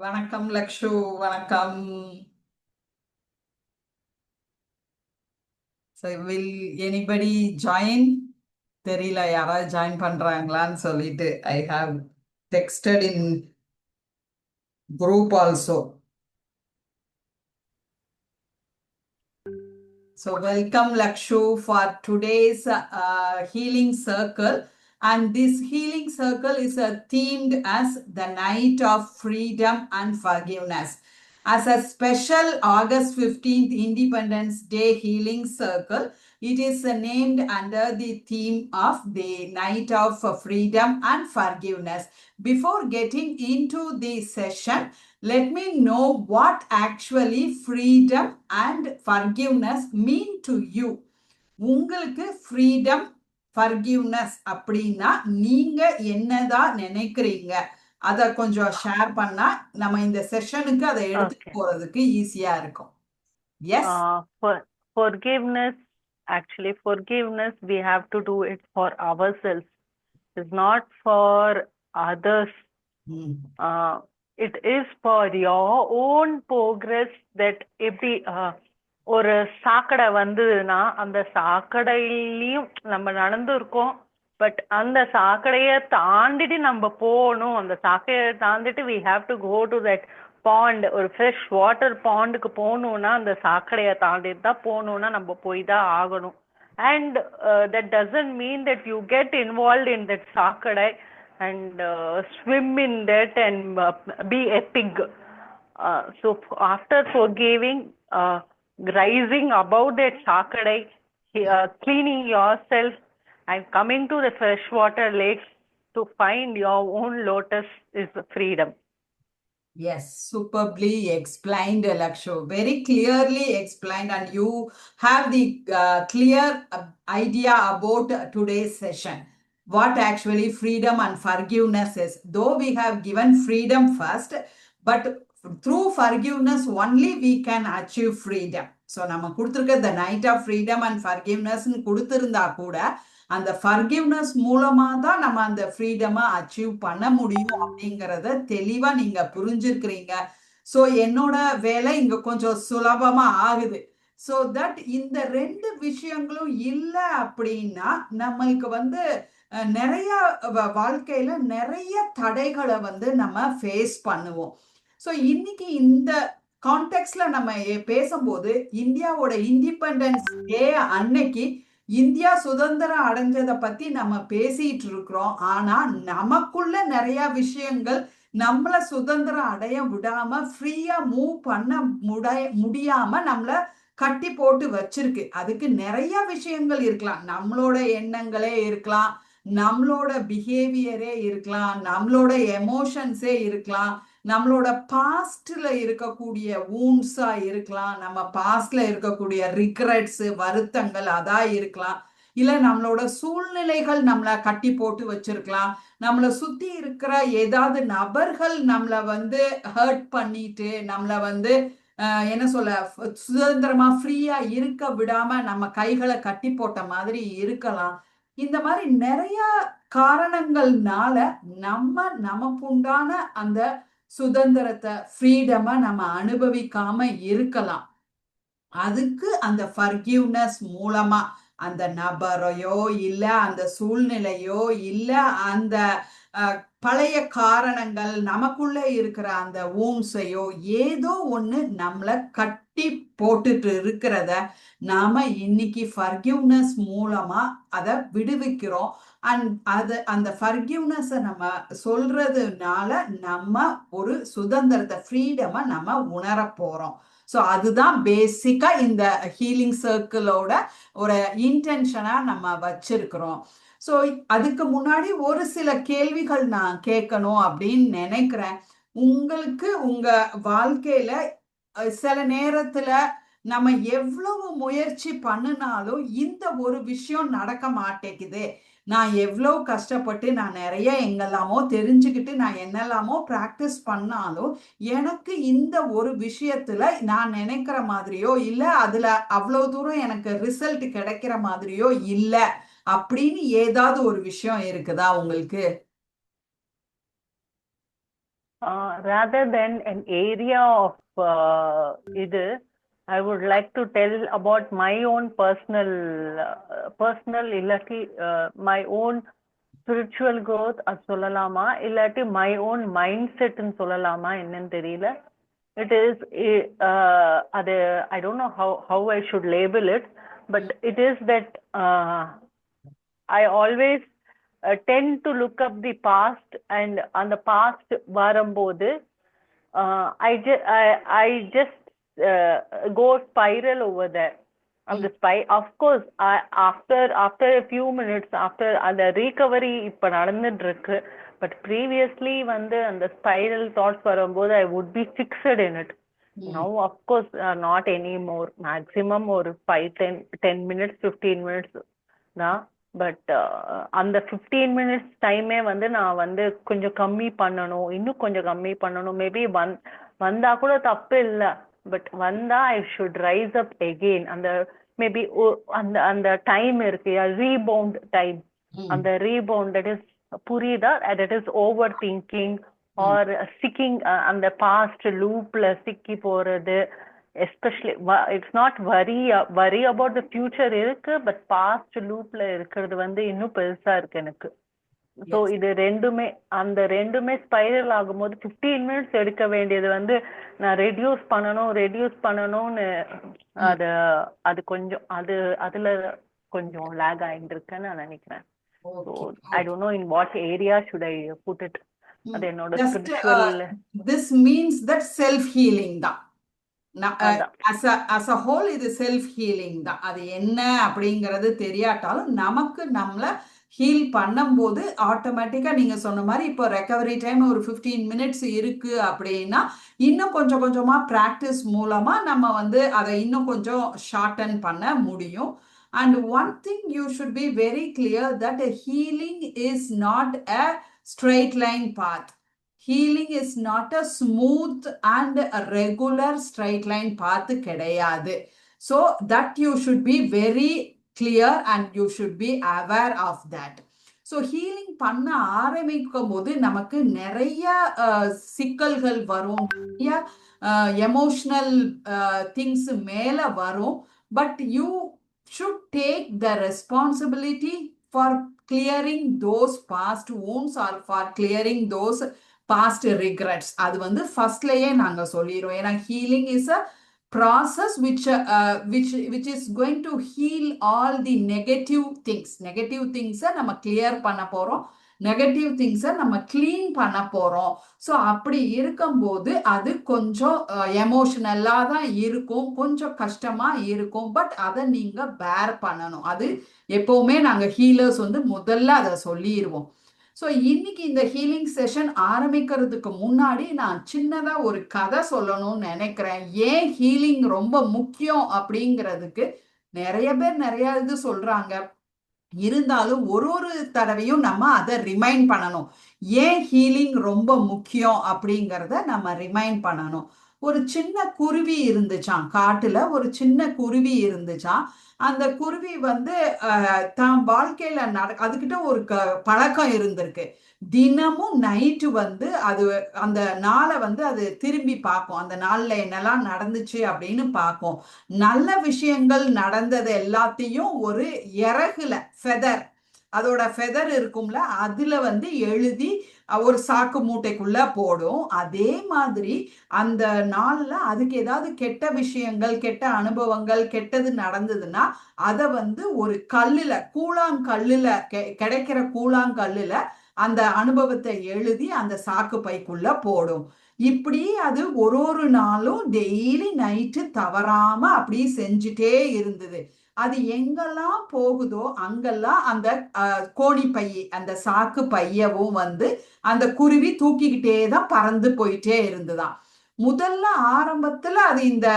வணக்கம் லக்ஷு. வணக்கம். Will anybody join? தெரியல யாராவது ஜாயின் பண்றாங்களான்னு சொல்லிட்டு I have texted in group also. So welcome Lakshu for today's healing circle, and this healing circle is themed as the night of freedom and forgiveness. As a special August 15th Independence Day healing circle, it is named under the theme of the night of freedom and forgiveness. Before getting into the session, let me know what actually freedom and forgiveness mean to you. உங்களுக்கு freedom, forgiveness அப்படின்னா நீங்க என்னதான் நினைக்கிறீங்க? அதை கொஞ்சம் share பண்ணா நம்ம இந்த செஷனுக்கு அதை எடுத்துட்டு Okay. போறதுக்கு ஈஸியா இருக்கும். S. Forgiveness, actually, forgiveness, we have to do it for ourselves. It's not for others. It is for your own progress that எப்படி ஒரு சாக்கடை வந்ததுன்னா அந்த சாக்கடையிலையும் நம்ம நடந்து இருக்கோம். பட் அந்த சாக்கடையை தாண்டிட்டு நம்ம போகணும். அந்த சாக்கடையை தாண்டிட்டு we have to go to that bond, ஒரு ஃப்ரெஷ் வாட்டர் பாண்டுக்கு போகணும்னா அந்த சாக்கடையை தாண்டிட்டு தான் போகணும்னா நம்ம போய் தான் ஆகணும். And that doesn't mean that you get involve in that சாக்கடை and swim in that and be a pig. So after forgiving, rising above that sakadai, cleaning yourself and coming to the freshwater lakes to find your own lotus is freedom. Yes, superbly explained, Lakshu. Very clearly explained, and you have the clear idea about today's session. What actually freedom and forgiveness is. Though we have given freedom first, but through forgiveness only we can achieve freedom. So, நம்ம கொடுத்திருக்க the night of freedom and forgiveness கொடுத்திருந்தா கூட அந்த forgiveness மூலமா தான் நம்ம அந்த ஃப்ரீடமை achieve பண்ண முடியும் அப்படிங்கிறத தெளிவா நீங்க புரிஞ்சிருக்கிறீங்க. ஸோ என்னோட வேலை இங்க கொஞ்சம் சுலபமா ஆகுது. ஸோ தட் இந்த ரெண்டு விஷயங்களும் இல்லை அப்படின்னா நம்மளுக்கு நிறைய வாழ்க்கையில நிறைய தடைகளை நம்ம ஃபேஸ் பண்ணுவோம். ஸோ இன்னைக்கு இந்த கான்டெக்ட்ல நம்ம பேசும்போது இந்தியாவோட இண்டிபெண்டன்ஸ் டே அன்னைக்கு இந்தியா சுதந்திரம் அடைஞ்சதை பத்தி நம்ம பேசிட்டு இருக்கிறோம். ஆனா நமக்குள்ள நிறைய விஷயங்கள் நம்மள சுதந்திரம் அடைய விடாம ஃப்ரீயா மூவ் பண்ண முடியாம நம்மள கட்டி போட்டு வச்சிருக்கு. அதுக்கு நிறைய விஷயங்கள் இருக்கலாம். நம்மளோட எண்ணங்களே இருக்கலாம், நம்மளோட பிஹேவியரே இருக்கலாம், நம்மளோட எமோஷன்ஸே இருக்கலாம், நம்மளோட பாஸ்ட்ல இருக்கக்கூடிய வூண்ட்ஸா இருக்கலாம், நம்ம பாஸ்ட்ல இருக்கக்கூடிய ரிக்ரெட்ஸ், வருத்தங்கள் அதா இருக்கலாம், இல்ல நம்மளோட சூழ்நிலைகள் நம்மள கட்டி போட்டு வச்சிருக்கலாம், நம்மள சுத்தி இருக்கிற ஏதாவது நபர்கள் நம்மள ஹர்ட் பண்ணிட்டு நம்மள என்ன சொல்ல சுதந்திரமா ஃப்ரீயா இருக்க விடாம நம்ம கைகளை கட்டி போட்ட மாதிரி இருக்கலாம். இந்த மாதிரி நிறைய காரணங்கள்னால நமக்குண்டான அந்த சுதந்திரத்தை, ஃப்ரீடமை நம்ம அனுபவிக்காம இருக்கலாம். அதுக்கு அந்த ஃபர்கிவ்னஸ் மூலமா அந்த நபரையோ இல்ல அந்த சூழ்நிலையோ இல்ல அந்த பழைய காரணங்கள், நமக்குள்ள இருக்கிற அந்த ஊம்ஸையோ ஏதோ ஒண்ணு நம்மள கட்டி போட்டுட்டு இருக்கிறத நாம இன்னைக்கு ஃபர்கிவ்னஸ் மூலமா அதை விடுவிக்கிறோம். அண்ட் அந்த ஃபர்கிவ்னஸை நம்ம சொல்றதுனால நம்ம ஒரு சுதந்திரத்தை, ஃப்ரீடமை நம்ம உணர போறோம். ஸோ அதுதான் பேசிக்கா இந்த ஹீலிங் சர்க்கிளோட ஒரு இன்டென்ஷனா நம்ம வச்சிருக்கிறோம். ஸோ அதுக்கு முன்னாடி ஒரு சில கேள்விகள் நான் கேட்கணும் அப்படின்னு நினைக்கிறேன். உங்களுக்கு உங்க வாழ்க்கையில சில நேரத்துல நம்ம எவ்வளவு முயற்சி பண்ணினாலும் இந்த ஒரு விஷயம் நடக்க மாட்டேங்குது, நான் எவ்வளவு கஷ்டப்பட்டு நான் நிறைய எங்கெல்லாமோ தெரிஞ்சுக்கிட்டு நான் என்னெல்லாமோ பிராக்டிஸ் பண்ணாலும் எனக்கு இந்த ஒரு விஷயத்துல நான் நினைக்கிற மாதிரியோ இல்ல அதுல அவ்வளவு தூரம் எனக்கு ரிசல்ட் கிடைக்கிற மாதிரியோ இல்ல அப்படின்னு ஏதாவது ஒரு விஷயம் இருக்குதா உங்களுக்கு? Rather than an area of I would like to tell about my own personal illati, my own spiritual growth அது சொல்லலாமா இல்லாட்டி my own mindset ன்னு சொல்லலாமா என்னன்னு தெரியல. It is அது I don't know how I should label it, but it is that I always tend to look up the past, and அந்த past வரும்போது I just go spiral over there. Of course, after a few minutes, after the recovery இப்ப நடந்துட்டு இருக்கு, but previously வந்து அந்த spiral thoughts வரும்போது I would be fixed in it. Now of course not anymore. Maximum ஒரு 10 minutes 15 minutes தான். But அந்த 15 minutes டைமே வந்து நான் வந்து கொஞ்சம் கம்மி பண்ணணும், இன்னும் கொஞ்சம் கம்மி பண்ணணும். மேபி வந்தா கூட தப்பு இல்லை, பட் வந்தா I should rice up again. அந்த மேபி அந்த அந்த டைம் இருக்கு, ரீபவுண்ட் டைம். அந்த ரீபவுண்ட் தட் இஸ் புரியுதா, that is over thinking R சிக்கிங், அந்த பாஸ்ட் லூப்ல சிக்கி போறது. Especially it's not worry about the future இருக்கு, பட் பாஸ்ட் லூப்ல இருக்கிறது வந்து இன்னும் பெருசா இருக்கு எனக்கு. ஸோ இது ரெண்டுமே ஸ்பைரல் ஆகும்போது 15 மினிட்ஸ் எடுக்க வேண்டியது வந்து நான் ரெடியூஸ் பண்ணணும்னு அது கொஞ்சம் அதுல கொஞ்சம் லேக் ஆகிட்டு இருக்குன்னு நான் நினைக்கிறேன். I don't know in what area should I put it. அது என்னோட spiritual. This means that self healing தான். as a whole இது செல்ஃப் ஹீலிங் தான். அது என்ன அப்படிங்கிறது தெரியாட்டாலும் நமக்கு நம்மள ஹீல் பண்ணும்போது ஆட்டோமேட்டிக்கா நீங்க சொன்ன மாதிரி இப்போ ரெக்கவரி டைம் ஒரு 15 மினிட்ஸ் இருக்கு அப்படின்னா இன்னும் கொஞ்சம் கொஞ்சமா பிராக்டிஸ் மூலமா நம்ம வந்து அதை இன்னும் கொஞ்சம் ஷார்டன் பண்ண முடியும். And one thing you should be very clear that healing is not a straight line path. Healing is not a smooth and a regular straight line path கிடையாது. So that you should be very clear and you should be aware of that. So healing பண்ண ஆரம்பிக்கும் போது நமக்கு நிறைய சிக்கல்கள் வரும், நிறைய emotional things மேல வரும். But you should take the responsibility for clearing those past wounds or for clearing those past regrets. அது வந்து ஃபர்ஸ்ட்லயே நாங்க சொல்லிடுறோம். ஏன்னா healing is a process which is going to heal all the negative things நம்ம clear பண்ண போறோம், negative திங்ஸை நம்ம கிளீன் பண்ண போறோம். ஸோ அப்படி இருக்கும்போது அது கொஞ்சம் எமோஷனலாக தான் இருக்கும், கொஞ்சம் கஷ்டமா இருக்கும். பட் அதை நீங்க பேர் பண்ணணும். அது எப்பவுமே நாங்கள் ஹீலர்ஸ் வந்து முதல்ல அதை சொல்லிடுவோம். ஸோ இன்னைக்கு இந்த ஹீலிங் செஷன் ஆரம்பிக்கிறதுக்கு முன்னாடி நான் சின்னதா ஒரு கதை சொல்லணும்னு நினைக்கிறேன். ஏன் ஹீலிங் ரொம்ப முக்கியம் அப்படிங்கிறதுக்கு நிறைய பேர் நிறைய இது சொல்றாங்க. இருந்தாலும் ஒரு தடவையும் நம்ம அதை ரிமைண்ட் பண்ணணும். ஏன் ஹீலிங் ரொம்ப முக்கியம் அப்படிங்கிறத நம்ம ரிமைண்ட் பண்ணணும். ஒரு சின்ன குருவி இருந்துச்சான், காட்டுல ஒரு சின்ன குருவி இருந்துச்சான். அந்த குருவி வந்து தான் வாழ்க்கையில அதுகிட்ட ஒரு பழக்கம் இருந்திருக்கு. தினமும் நைட்டு வந்து அது அந்த நாளை வந்து அது திரும்பி பார்க்கும், அந்த நாள்ல என்னெல்லாம் நடந்துச்சு அப்படின்னு பார்க்கும். நல்ல விஷயங்கள் நடந்தது எல்லாத்தையும் ஒரு இறகுல ஃபெதர், அதோட ஃபெதர் இருக்கும்ல, அதுல வந்து எழுதி ஒரு சாக்கு மூட்டைக்குள்ள போடும். அதே மாதிரி அந்த நாள்ல அதுக்கு ஏதாவது கெட்ட விஷயங்கள், கெட்ட அனுபவங்கள், கெட்டது நடந்ததுன்னா அதை வந்து ஒரு கல்லுல, கூழாங்கல்லுல கிடைக்கிற கூழாங்கல்லுல அந்த அனுபவத்தை எழுதி அந்த சாக்கு பைக்குள்ள போடும். இப்படி அது ஒரு நாளும் டெய்லி நைட்டு தவறாம அப்படி செஞ்சுட்டே இருந்தது. அது எங்கெல்லாம் போகுதோ அங்கெல்லாம் அந்த கோணி பைய, அந்த சாக்கு பையவும் வந்து அந்த குருவி தூக்கிக்கிட்டே தான் பறந்து போயிட்டே இருந்துதான். முதல்ல ஆரம்பத்துல அது இந்த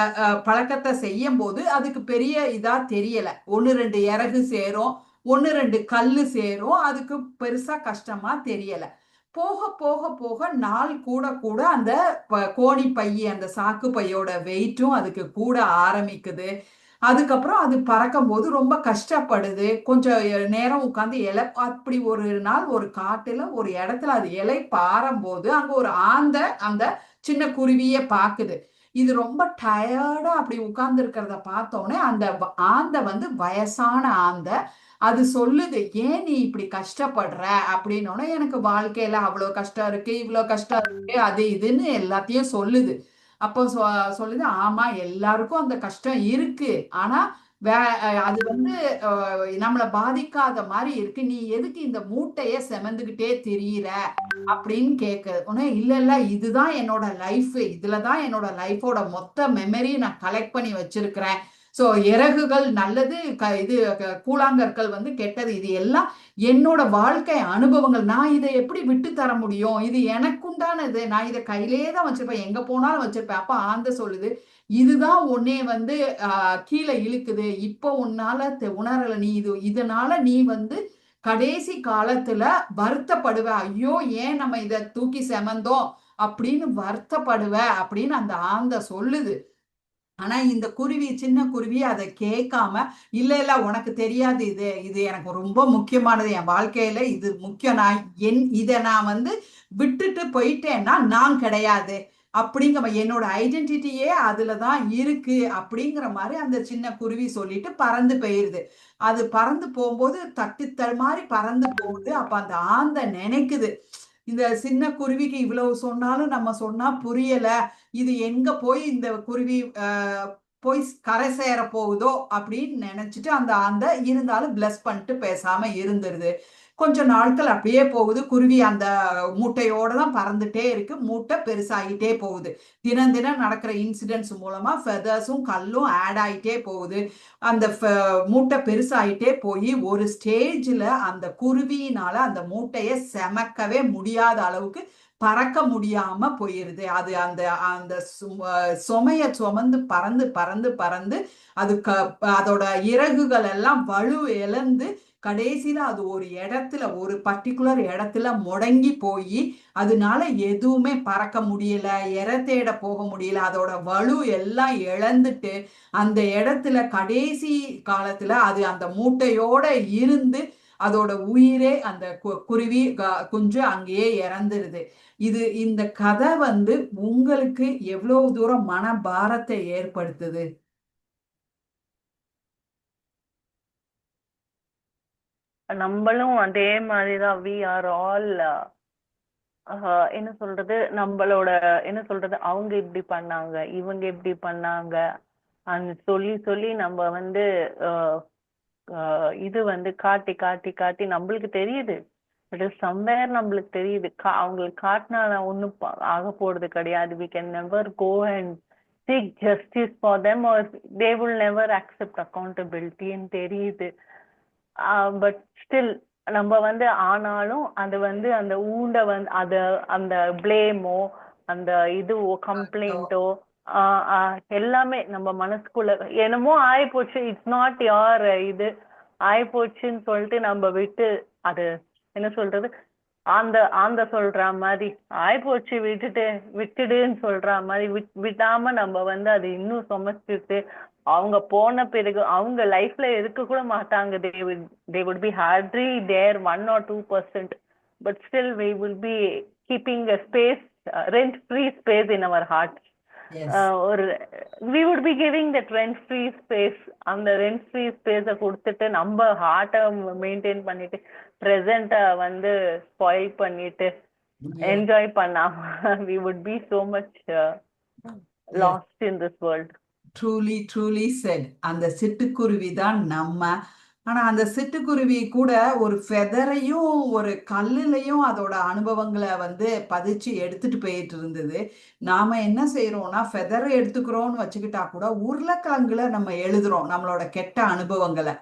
பழக்கத்தை செய்யும் போது அதுக்கு பெரிய இதா தெரியல. 1-2 இறகு சேரும், 1-2 கல்லு சேரும், அதுக்கு பெருசா கஷ்டமா தெரியல. போக போக போக நாள் கூட கூட அந்த கோணி பைய, அந்த சாக்கு பையோட வெயிட்டும் அதுக்கு கூட ஆரம்பிக்குது. அதுக்கப்புறம் அது பறக்கும் போது ரொம்ப கஷ்டப்படுது. கொஞ்சம் நேரம் உட்கார்ந்து இலை அப்படி ஒரு நாள் ஒரு காட்டுல ஒரு இடத்துல அது இலை பாரும்போது அங்க ஒரு அந்த சின்ன குருவிய பாக்குது. இது ரொம்ப டயர்டா அப்படி உட்கார்ந்து இருக்கிறத பார்த்தோன்னே அந்த ஆந்தை வந்து வயசான ஆந்தை அது சொல்லுது, ஏன் நீ இப்படி கஷ்டப்படுற அப்படின்னோடனே, எனக்கு வாழ்க்கையில அவ்வளவு கஷ்டம் இருக்கு, இவ்வளவு கஷ்டம் இருக்கு, அது இதுன்னு எல்லாத்தையும் சொல்லுது. அப்போ சொல்லுது, ஆமா எல்லாருக்கும் அந்த கஷ்டம் இருக்கு. ஆனா வே அது வந்து நம்மளை பாதிக்காத மாதிரி இருக்கு. நீ எதுக்கு இந்த மூட்டைய செமந்துகிட்டே திரியிற அப்படின்னு கேட்குது. உடனே இல்ல இல்ல இதுதான் என்னோட லைஃப், இதுலதான் என்னோட லைஃபோட மொத்த மெமரி நான் கலெக்ட் பண்ணி வச்சிருக்கிறேன். ஸோ இறகுகள் நல்லது, இது கூழாங்கற்கள் வந்து கெட்டது, இது எல்லாம் என்னோட வாழ்க்கை அனுபவங்கள். நான் இதை எப்படி விட்டு தர முடியும்? இது எனக்குண்டானது, நான் இதை கையிலே தான் வச்சிருப்பேன், எங்க போனாலும் வச்சிருப்பேன். அப்ப ஆந்த சொல்லுது, இதுதான் உன்னே வந்து கீழே இழுக்குது. இப்போ உன்னால உணரல, நீ இதனால நீ வந்து கடைசி காலத்துல வருத்தப்படுவ. ஐயோ ஏன் நம்ம இதை தூக்கி செமந்தோம் அப்படின்னு வருத்தப்படுவ அப்படின்னு அந்த ஆந்த சொல்லுது. ஆனா இந்த குருவி, சின்ன குருவி அதை கேட்காம, இல்ல இல்ல உனக்கு தெரியாது, இது இது எனக்கு ரொம்ப முக்கியமானது, என் வாழ்க்கையில இது முக்கியம், நான் இதை நான் வந்து விட்டுட்டு போயிட்டேன்னா நான் கிடையாது அப்படிங்கிற என்னோட ஐடென்டிட்டியே அதுலதான் இருக்கு அப்படிங்கிற மாதிரி அந்த சின்ன குருவி சொல்லிட்டு பறந்து போயிருது. அது பறந்து போகும்போது தட்டி மாதிரி பறந்து போகுது. அப்ப அந்த ஆந்தை நினைக்குது, இந்த சின்ன குருவிக்கு இவ்வளவு சொன்னாலும் நம்ம சொன்னா புரியல, இது எங்க போய் இந்த குருவி போய் கரை சேர போகுதோ அப்படின்னு நினைச்சிட்டு அந்த இருந்தாலும் பிளஸ் பண்ணிட்டு பேசாம இருந்துருது. கொஞ்ச நாட்கள் அப்படியே போகுது. குருவி அந்த மூட்டையோட தான் பறந்துட்டே இருக்கு. மூட்டை பெருசாகிட்டே போகுது. தினம் தினம் நடக்கிற இன்சிடென்ட்ஸ் மூலமா ஃபெதர்ஸும் கல்லும் ஆட் ஆயிட்டே போகுது. அந்த மூட்டை பெருசாயிட்டே போய் ஒரு ஸ்டேஜ்ல அந்த குருவியினால அந்த மூட்டையை செமக்கவே முடியாத அளவுக்கு பறக்க முடியாம போயிருது. அது அந்த அந்த சுமைய சுமந்து பறந்து பறந்து பறந்து அது அதோட இறகுகள் எல்லாம் வலு இழந்து கடைசியில அது ஒரு இடத்துல, ஒரு பர்டிகுலர் இடத்துல முடங்கி போய் அதனால எதுவுமே பறக்க முடியல, இரை தேட போக முடியல, அதோட வலு எல்லாம் இழந்துட்டு அந்த இடத்துல கடைசி காலத்துல அது அந்த மூட்டையோட இருந்து அதோட உயிரே அந்த குருவி குஞ்சு அங்கேயே இறந்துருது. இந்த கதை வந்து உங்களுக்கு எவ்வளவு தூரம் மன பாரத்தை ஏற்படுத்துது? நம்மளும் அதே மாதிரிதான். வி ஆர் ஆல் என்ன சொல்றது, நம்மளோட என்ன சொல்றது, அவங்க இப்படி பண்ணாங்க, இவங்க இப்படி பண்ணாங்க அந்த சொல்லி சொல்லி நம்ம வந்து இது வந்து காட்டி காட்டி காட்டி நம்மளுக்கு தெரியுது. இட் இஸ் சம்வேர் நம்மளுக்கு தெரியுது. அவங்களுக்கு காட்டினா ஒன்றும் ஆக போறது கிடையாது. We can never go and seek justice for them or they will never accept accountability ன்னு தெரியுது. பட் ஸ்டில் நம்ம வந்து ஆனாலும் அது வந்து அந்த வந்து அந்த பிளேமோ அந்த இதுவோ கம்ப்ளைண்ட்டோ எல்லாமே நம்ம மனசுக்குள்ள என்னமோ ஆயிப்போச்சு, இட்ஸ் நாட் யார் இது ஆயிப்போச்சுன்னு சொல்லிட்டு நம்ம விட்டு அது என்ன சொல்றது, ஆந்த சொல்ற மாதிரி ஆயிப்போச்சு விட்டுடுன்னு சொல்ற மாதிரி விடாம நம்ம வந்து அது இன்னும் சுமச்சிட்டு அவங்க போன பிறகு அவங்க லைஃப்ல இருக்க கூட மாட்டாங்க. they would be hardly there 1 or 2%, but still we will be keeping a space, rent free space in our hearts. ஒரு we would be giving that rent free space. அந்த rent free space கொடுத்துட்டு நம்ம ஹார்ட்டை maintain பண்ணிட்டு ப்ரெசண்ட்டை வந்து spoil பண்ணிட்டு enjoy பண்ணாம we would be so much lost in this world. Truly truly set. அந்த சிட்டுக்குருவி தான் நம்ம. ஆனா அந்த சிட்டுக்குருவி கூட ஒரு ஃபெதரையும் ஒரு கல்லுலையும் அதோட அனுபவங்களை வந்து பதிச்சு எடுத்துட்டு போயிட்டு இருந்தது. நாம என்ன செய்யறோம்னா ஃபெதரை எடுத்துக்கிறோம்னு வச்சுக்கிட்டா கூட உருளைக்கிழங்குல நம்ம எழுதுறோம் நம்மளோட கெட்ட அனுபவங்களை.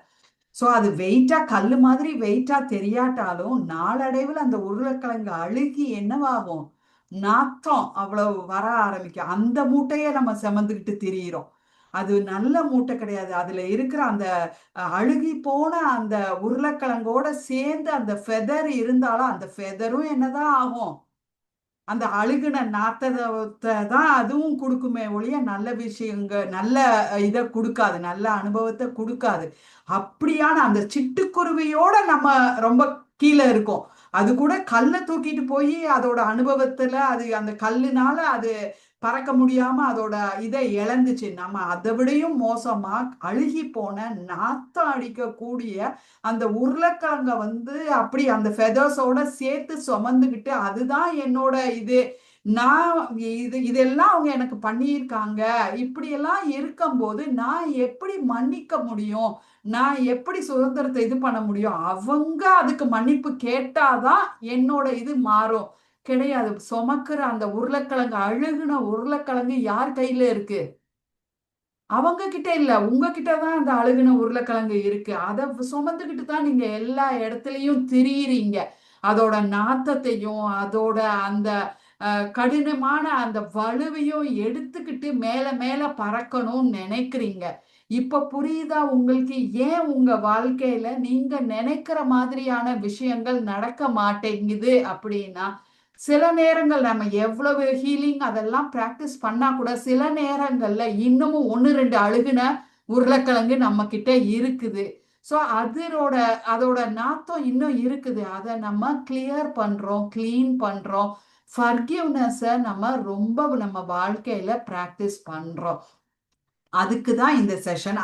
ஸோ அது வெயிட்டா கல்லு மாதிரி வெயிட்டா தெரியாட்டாலும் நாளடைவில் அந்த உருளைக்கிழங்கு அழுகி என்னவாகும், நாத்தம் அவ்வளவு வர ஆரம்பிக்கும். அந்த மூட்டையை நம்ம சுமந்துக்கிட்டு திரியிறோம். அது நல்ல மூட்டை கிடையாது. அதுல இருக்கிற அந்த அழுகி போன அந்த உருளைக்கிழங்கோட சேர்ந்து அந்த ஃபெதர் இருந்தாலும் அந்த ஃபெதரும் என்னதான் ஆகும், அந்த அழுகுன நாத்தத்தை தான் அதுவும் கொடுக்குமே ஒழிய நல்ல விஷயங்க நல்ல இதை கொடுக்காது, நல்ல அனுபவத்தை கொடுக்காது. அப்படியான அந்த சிட்டுக்குருவியோட நம்ம ரொம்ப கீழே இருக்கோம். அது கூட கல்லை தூக்கிட்டு போய் அதோட அனுபவத்துல அது அந்த கல்லுனால அது பறக்க முடியாம அதோட இதை இழந்துச்சு. நம்ம அதை விடையும் மோசமா அழுகி போன நாத்தம் அடிக்கக்கூடிய அந்த உருளைக்கிழங்க வந்து அப்படி அந்த ஃபெதர்ஸோட சேர்த்து சுமந்துக்கிட்டு அதுதான் என்னோட இது, நான் இதெல்லாம் அவங்க எனக்கு பண்ணியிருக்காங்க, இப்படியெல்லாம் இருக்கும்போது நான் எப்படி மன்னிக்க முடியும், நான் எப்படி சுதந்திரத்தை இது பண்ண முடியும்? அவங்க அதுக்கு மன்னிப்பு கேட்டாதான் என்னோட இது மாறும். கிடையாது. சுமக்கிற அந்த உருளைக்கிழங்கு, அழுகுன உருளைக்கிழங்கு யார் கையில இருக்கு? அவங்க கிட்ட இல்ல, உங்ககிட்ட தான் அந்த அழுகுன உருளைக்கிழங்கு இருக்கு. அதை சுமந்துக்கிட்டு தான் நீங்க எல்லா இடத்துலயும் திரியிறீங்க. அதோட நாத்தத்தையும் அதோட அந்த கடினமான அந்த வலுவையும் எடுத்துக்கிட்டு மேல மேல பறக்கணும்னு நினைக்கிறீங்க. இப்ப புரியுதா உங்களுக்கு ஏன் உங்க வாழ்க்கையில நீங்க நினைக்கிற மாதிரியான விஷயங்கள் நடக்க மாட்டேங்குது அப்படின்னா? சில நேரங்கள் நம்ம எவ்வளவு ஹீலிங் அதெல்லாம் பிராக்டிஸ் பண்ணா கூட சில நேரங்கள்ல இன்னமும் 1-2 அழுகுன உருளைக்கிழங்கு நம்ம கிட்ட இருக்குது. ஸோ அதோட நாத்தம் இன்னும் இருக்குது. அதை நம்ம கிளியர் பண்றோம், கிளீன் பண்றோம். ஃபர்கிவ்னஸை நம்ம வாழ்க்கையில பிராக்டிஸ் பண்றோம். அதுக்கு தான் இந்த செஷன்.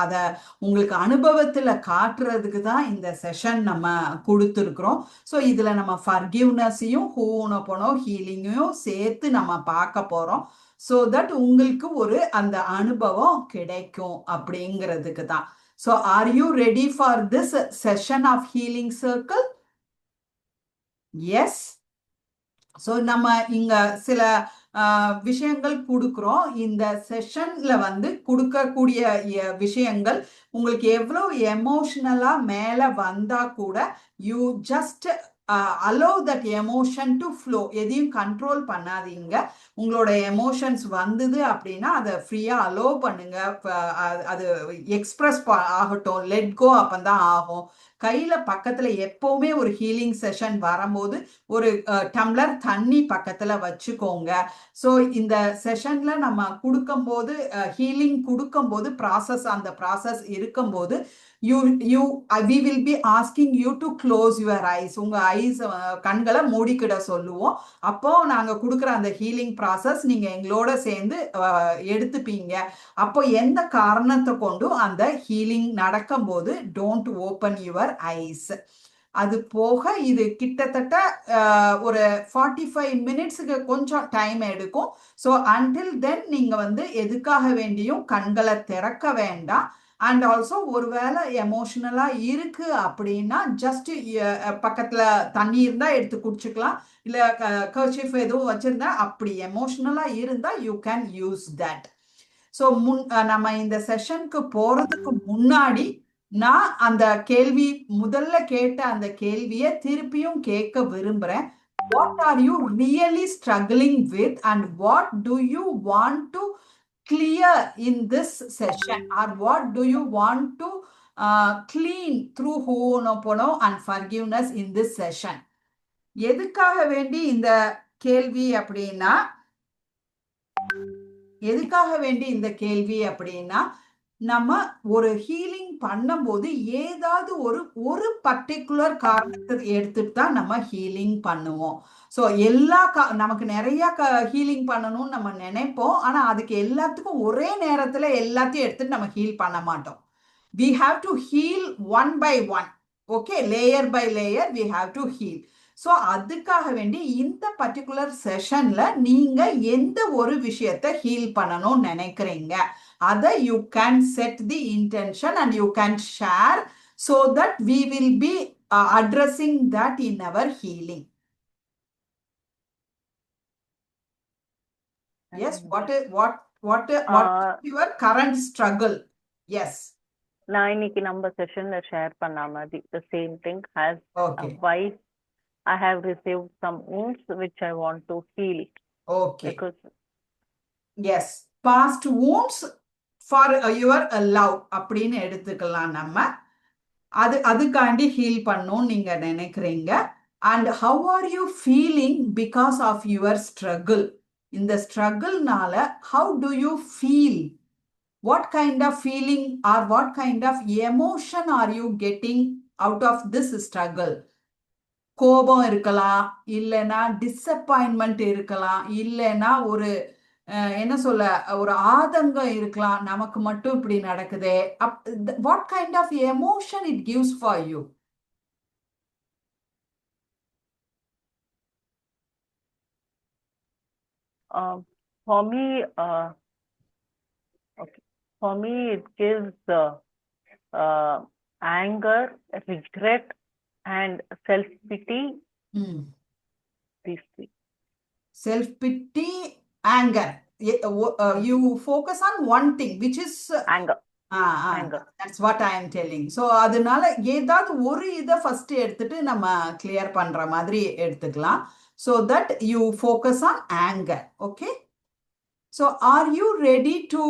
அதை உங்களுக்கு அனுபவத்துல காட்டுறதுக்கு தான் இந்த செஷன் நம்ம கொடுத்துருக்குறோம். ஸோ இதுல நம்ம ஃபர்கிவ்னஸையும் ஹோனோபோனோ ஹீலிங்கையும் சேர்த்து நம்ம பார்க்க போறோம். ஸோ தட் உங்களுக்கு ஒரு அந்த அனுபவம் கிடைக்கும் அப்படிங்கிறதுக்கு தான். So are you ready for this session of healing circle? Yes. So நம்ம இங்க சில விஷயங்கள் கொடுக்குறோம். இந்த செஷன்ல வந்து கொடுக்கக்கூடிய விஷயங்கள் உங்களுக்கு எவ்வளவு எமோஷனலா மேல வந்தா கூட you just allow that emotion to flow. எதையும் கண்ட்ரோல் பண்ணாதீங்க. உங்களோட எமோஷன்ஸ் வந்தது அப்படின்னா அதை ஃப்ரீயா அலோவ் பண்ணுங்க. அது எக்ஸ்பிரஸ் ஆகட்டும், லெட் கோ அப்பந்தான் ஆகும். கையில பக்கத்துல எப்பவுமே ஒரு ஹீலிங் செஷன் வரும்போது ஒரு டம்ளர் தண்ணி பக்கத்துல வச்சுக்கோங்க. ஸோ இந்த செஷன்ல நம்ம கொடுக்கும்போது ஹீலிங் கொடுக்கும்போது அந்த ப்ராசஸ் இருக்கும்போது we will be asking you to close your eyes. உங்க ஐஸ் கண்களை மூடிக்கிட சொல்லுவோம். அப்போ நாங்க கொடுக்குற அந்த ஹீலிங் ப்ராசஸ் நீங்க எங்களோட சேர்ந்து எடுத்துப்பீங்க. அப்போ எந்த காரணத்தை கொண்டும் அந்த ஹீலிங் நடக்கும்போது டோன்ட் ஓப்பன் யுவர் ஐஸ். அது போக இது கிட்டத்தட்ட ஒரு 45 மினிட்ஸுக்கு கொஞ்சம் டைம் எடுக்கும். ஸோ அன்டில் தென் நீங்க வந்து எதுக்காக வேண்டியும் கண்களை திறக்க வேண்டாம். அண்ட் ஆல்சோ ஒருவேளை எமோஷனலா இருக்கு அப்படின்னா ஜஸ்ட் பக்கத்துல தண்ணி இருந்தா எடுத்து குடிச்சுக்கலாம், இல்ல கர்ச்சீஃப் எதுவும் வச்சிருந்தா, அப்படி எமோஷனலா இருந்தா you can use that. So நம்ம இந்த செஷனுக்கு போறதுக்கு முன்னாடி நான் அந்த முதல்ல கேட்ட அந்த கேள்வியை திருப்பியும் கேட்க விரும்புறேன். What are you really struggling with and what do you want to clear in this session, or what do you want to clean through Ho'oponopono and forgiveness in this session? எதுக்காக வேண்டி இந்த கேள்வி அப்படின்னா நம்ம ஒரு ஹீலிங் பண்ணும்போது ஏதாவது ஒரு பர்டிகுலர் காரணத்தை எடுத்துட்டு தான் நம்ம ஹீலிங் பண்ணுவோம். ஸோ நமக்கு நிறைய ஹீலிங் பண்ணணும்னு நம்ம நினைப்போம். ஆனா அதுக்கு எல்லாத்துக்கும் ஒரே நேரத்துல எல்லாத்தையும் எடுத்துட்டு நம்ம ஹீல் பண்ண மாட்டோம். we have to heal one by one. okay, layer by layer we have to heal. So அதுக்காக வேண்டி இந்த பர்டிகுலர் செஷன்ல நீங்க எந்த ஒரு விஷயத்தை ஹீல் பண்ணணும்னு நினைக்கிறீங்க அதை you can set the intention and you can share so that we will be addressing that in our healing. Yes, what is your current struggle? Yes. நான் இன்னைக்கு நம்ம செஷன்ல ஷேர் பண்ண மாதிரி the same thing as okay. Why I have received some wounds which I want to heal. Okay. Because yes, past wounds for your love அப்படின்னு எடுத்துக்கலாம். நம்ம அதுக்காண்டி heel பண்ணணும்னு நீங்க நினைக்கிறீங்க. And how are you feeling because of your struggle? In the struggle nala, how do you feel? What kind of feeling or what kind of emotion are you getting out of this struggle? கோபம் இருக்கலாம், இல்லைன்னா disappointment இருக்கலாம், இல்லைன்னா ஒரு என்ன சொல்ல ஒரு ஆதங்கம் இருக்கலாம், நமக்கு மட்டும் இப்படி நடக்குதே. What kind of emotion it gives for you? For me, it gives anger, regret, and self-pity. These three. Self-pity, anger. You focus on one thing, which is anger. Anger. That's what I am telling. So அதனால ஏதாவது ஒரு இதை first எடுத்துட்டு நம்ம clear பண்ற மாதிரி எடுத்துக்கலாம். So that you focus on anger. Okay. So are you ready to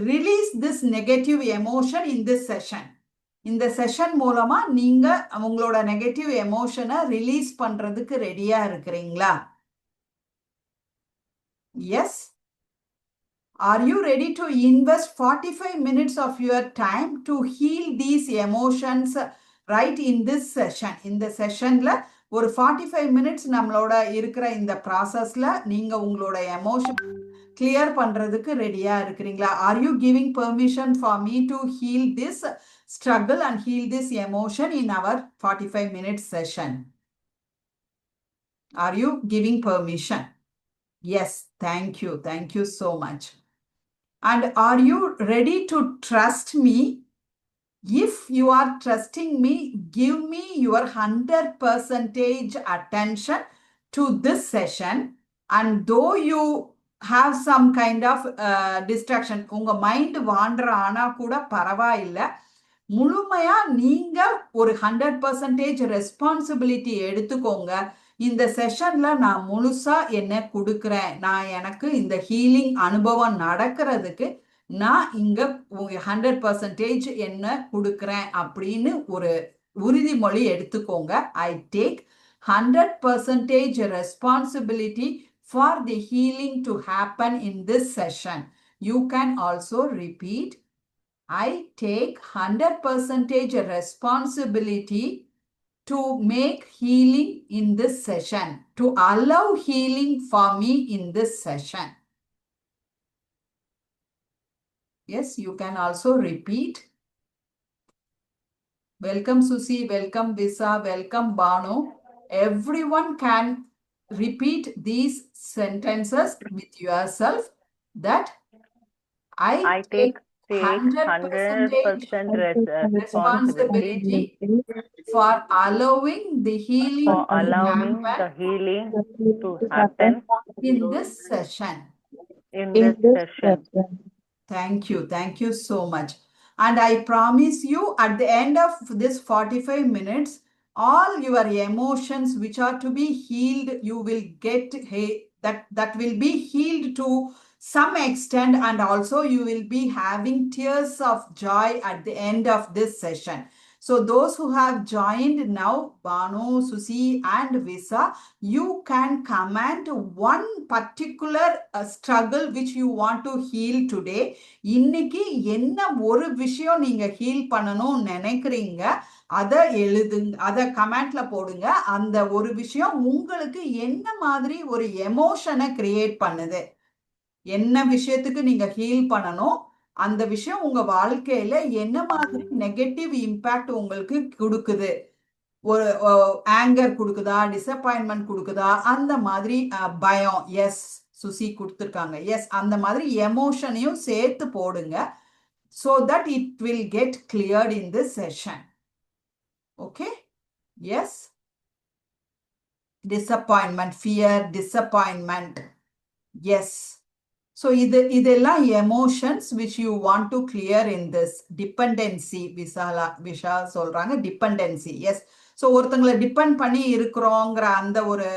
release this negative emotion in this session? இந்த செஷன் மூலமா நீங்க உங்களோட நெகட்டிவ் எமோஷனை ரிலீஸ் பண்றதுக்கு ரெடியா இருக்கிறீங்களா? Yes. Are you ready to invest 45 minutes of your time to heal these emotions right in this session? இந்த செஷன்ல ஒரு 45 minutes நம்மளோட இருக்கிற இந்த ப்ராசஸ்ல நீங்க உங்களோட எமோஷன் கிளியர் பண்றதுக்கு ரெடியா இருக்கிறீங்களா? Are you giving permission for me to heal this struggle and heal this emotion in our 45 minutes session? Are you giving permission? Yes, thank you. Thank you so much. And are you ready to trust me? If you are trusting me, give me your 100% attention to this session. And though you have some kind of distraction, உங்க mind van der ஆனா கூட பரவாயில்லை, முழுமையா நீங்க ஒரு 100% responsibility எடுத்துக்கோங்க. இந்த செஷன்ல நான் முழுசா என்ன கொடுக்கிறேன், நான் எனக்கு இந்த ஹீலிங் அனுபவம் நடக்கிறதுக்கு நான் இங்க 100% என்ன கொடுக்கிறேன் அப்படின்னு ஒரு உறுதிமொழி எடுத்துக்கோங்க. I take 100% responsibility for the healing to happen in this session. You can also repeat, I take 100% responsibility to make healing in this session, to allow healing for me in this session. Yes, you can also repeat. Welcome Susi, welcome Visa, welcome Banu. Everyone can repeat these sentences with yourself, that I take 100% responsibility for allowing the healing to happen in this session. Thank you. Thank you so much. And I promise you, at the end of this 45 minutes, all your emotions which are to be healed, you will get that will be healed to some extent, and also you will be having tears of joy at the end of this session. So those who have joined now, Banu, Susi and Visa, you can comment one particular struggle which you want to heal today. இன்னைக்கு என்ன ஒரு விஷயம் நீங்க heel பண்ணணும் நினைக்கிறீங்க, அதை எழுதுங்க, அதை கமெண்ட்ல போடுங்க. அந்த ஒரு விஷயம் உங்களுக்கு என்ன மாதிரி ஒரு எமோஷனை கிரியேட் பண்ணுது, என்ன விஷயத்துக்கு நீங்க ஹீல் பண்ணணும், அந்த விஷயம் உங்க வாழ்க்கையில என்ன மாதிரி நெகட்டிவ் இம்பாக்ட் உங்களுக்கு கொடுக்குது, ஒரு ஆங்கர் கொடுக்குதா, டிசப்பாயின்மெண்ட் கொடுக்குதா, அந்த மாதிரி பயம். எஸ், சுசி கொடுத்துருக்காங்க. எஸ், அந்த மாதிரி எமோஷனையும் சேர்த்து போடுங்க. so that it will get cleared in this session. Okay? Yes? Disappointment, fear, disappointment. Yes. So இதெல்லாம் emotions which you want to clear in this dependency. விஷா சொல்றாங்க dependency. Yes. So ஒருத்தங்களை டிபெண்ட் பண்ணி இருக்கிறோங்கிற அந்த ஒரு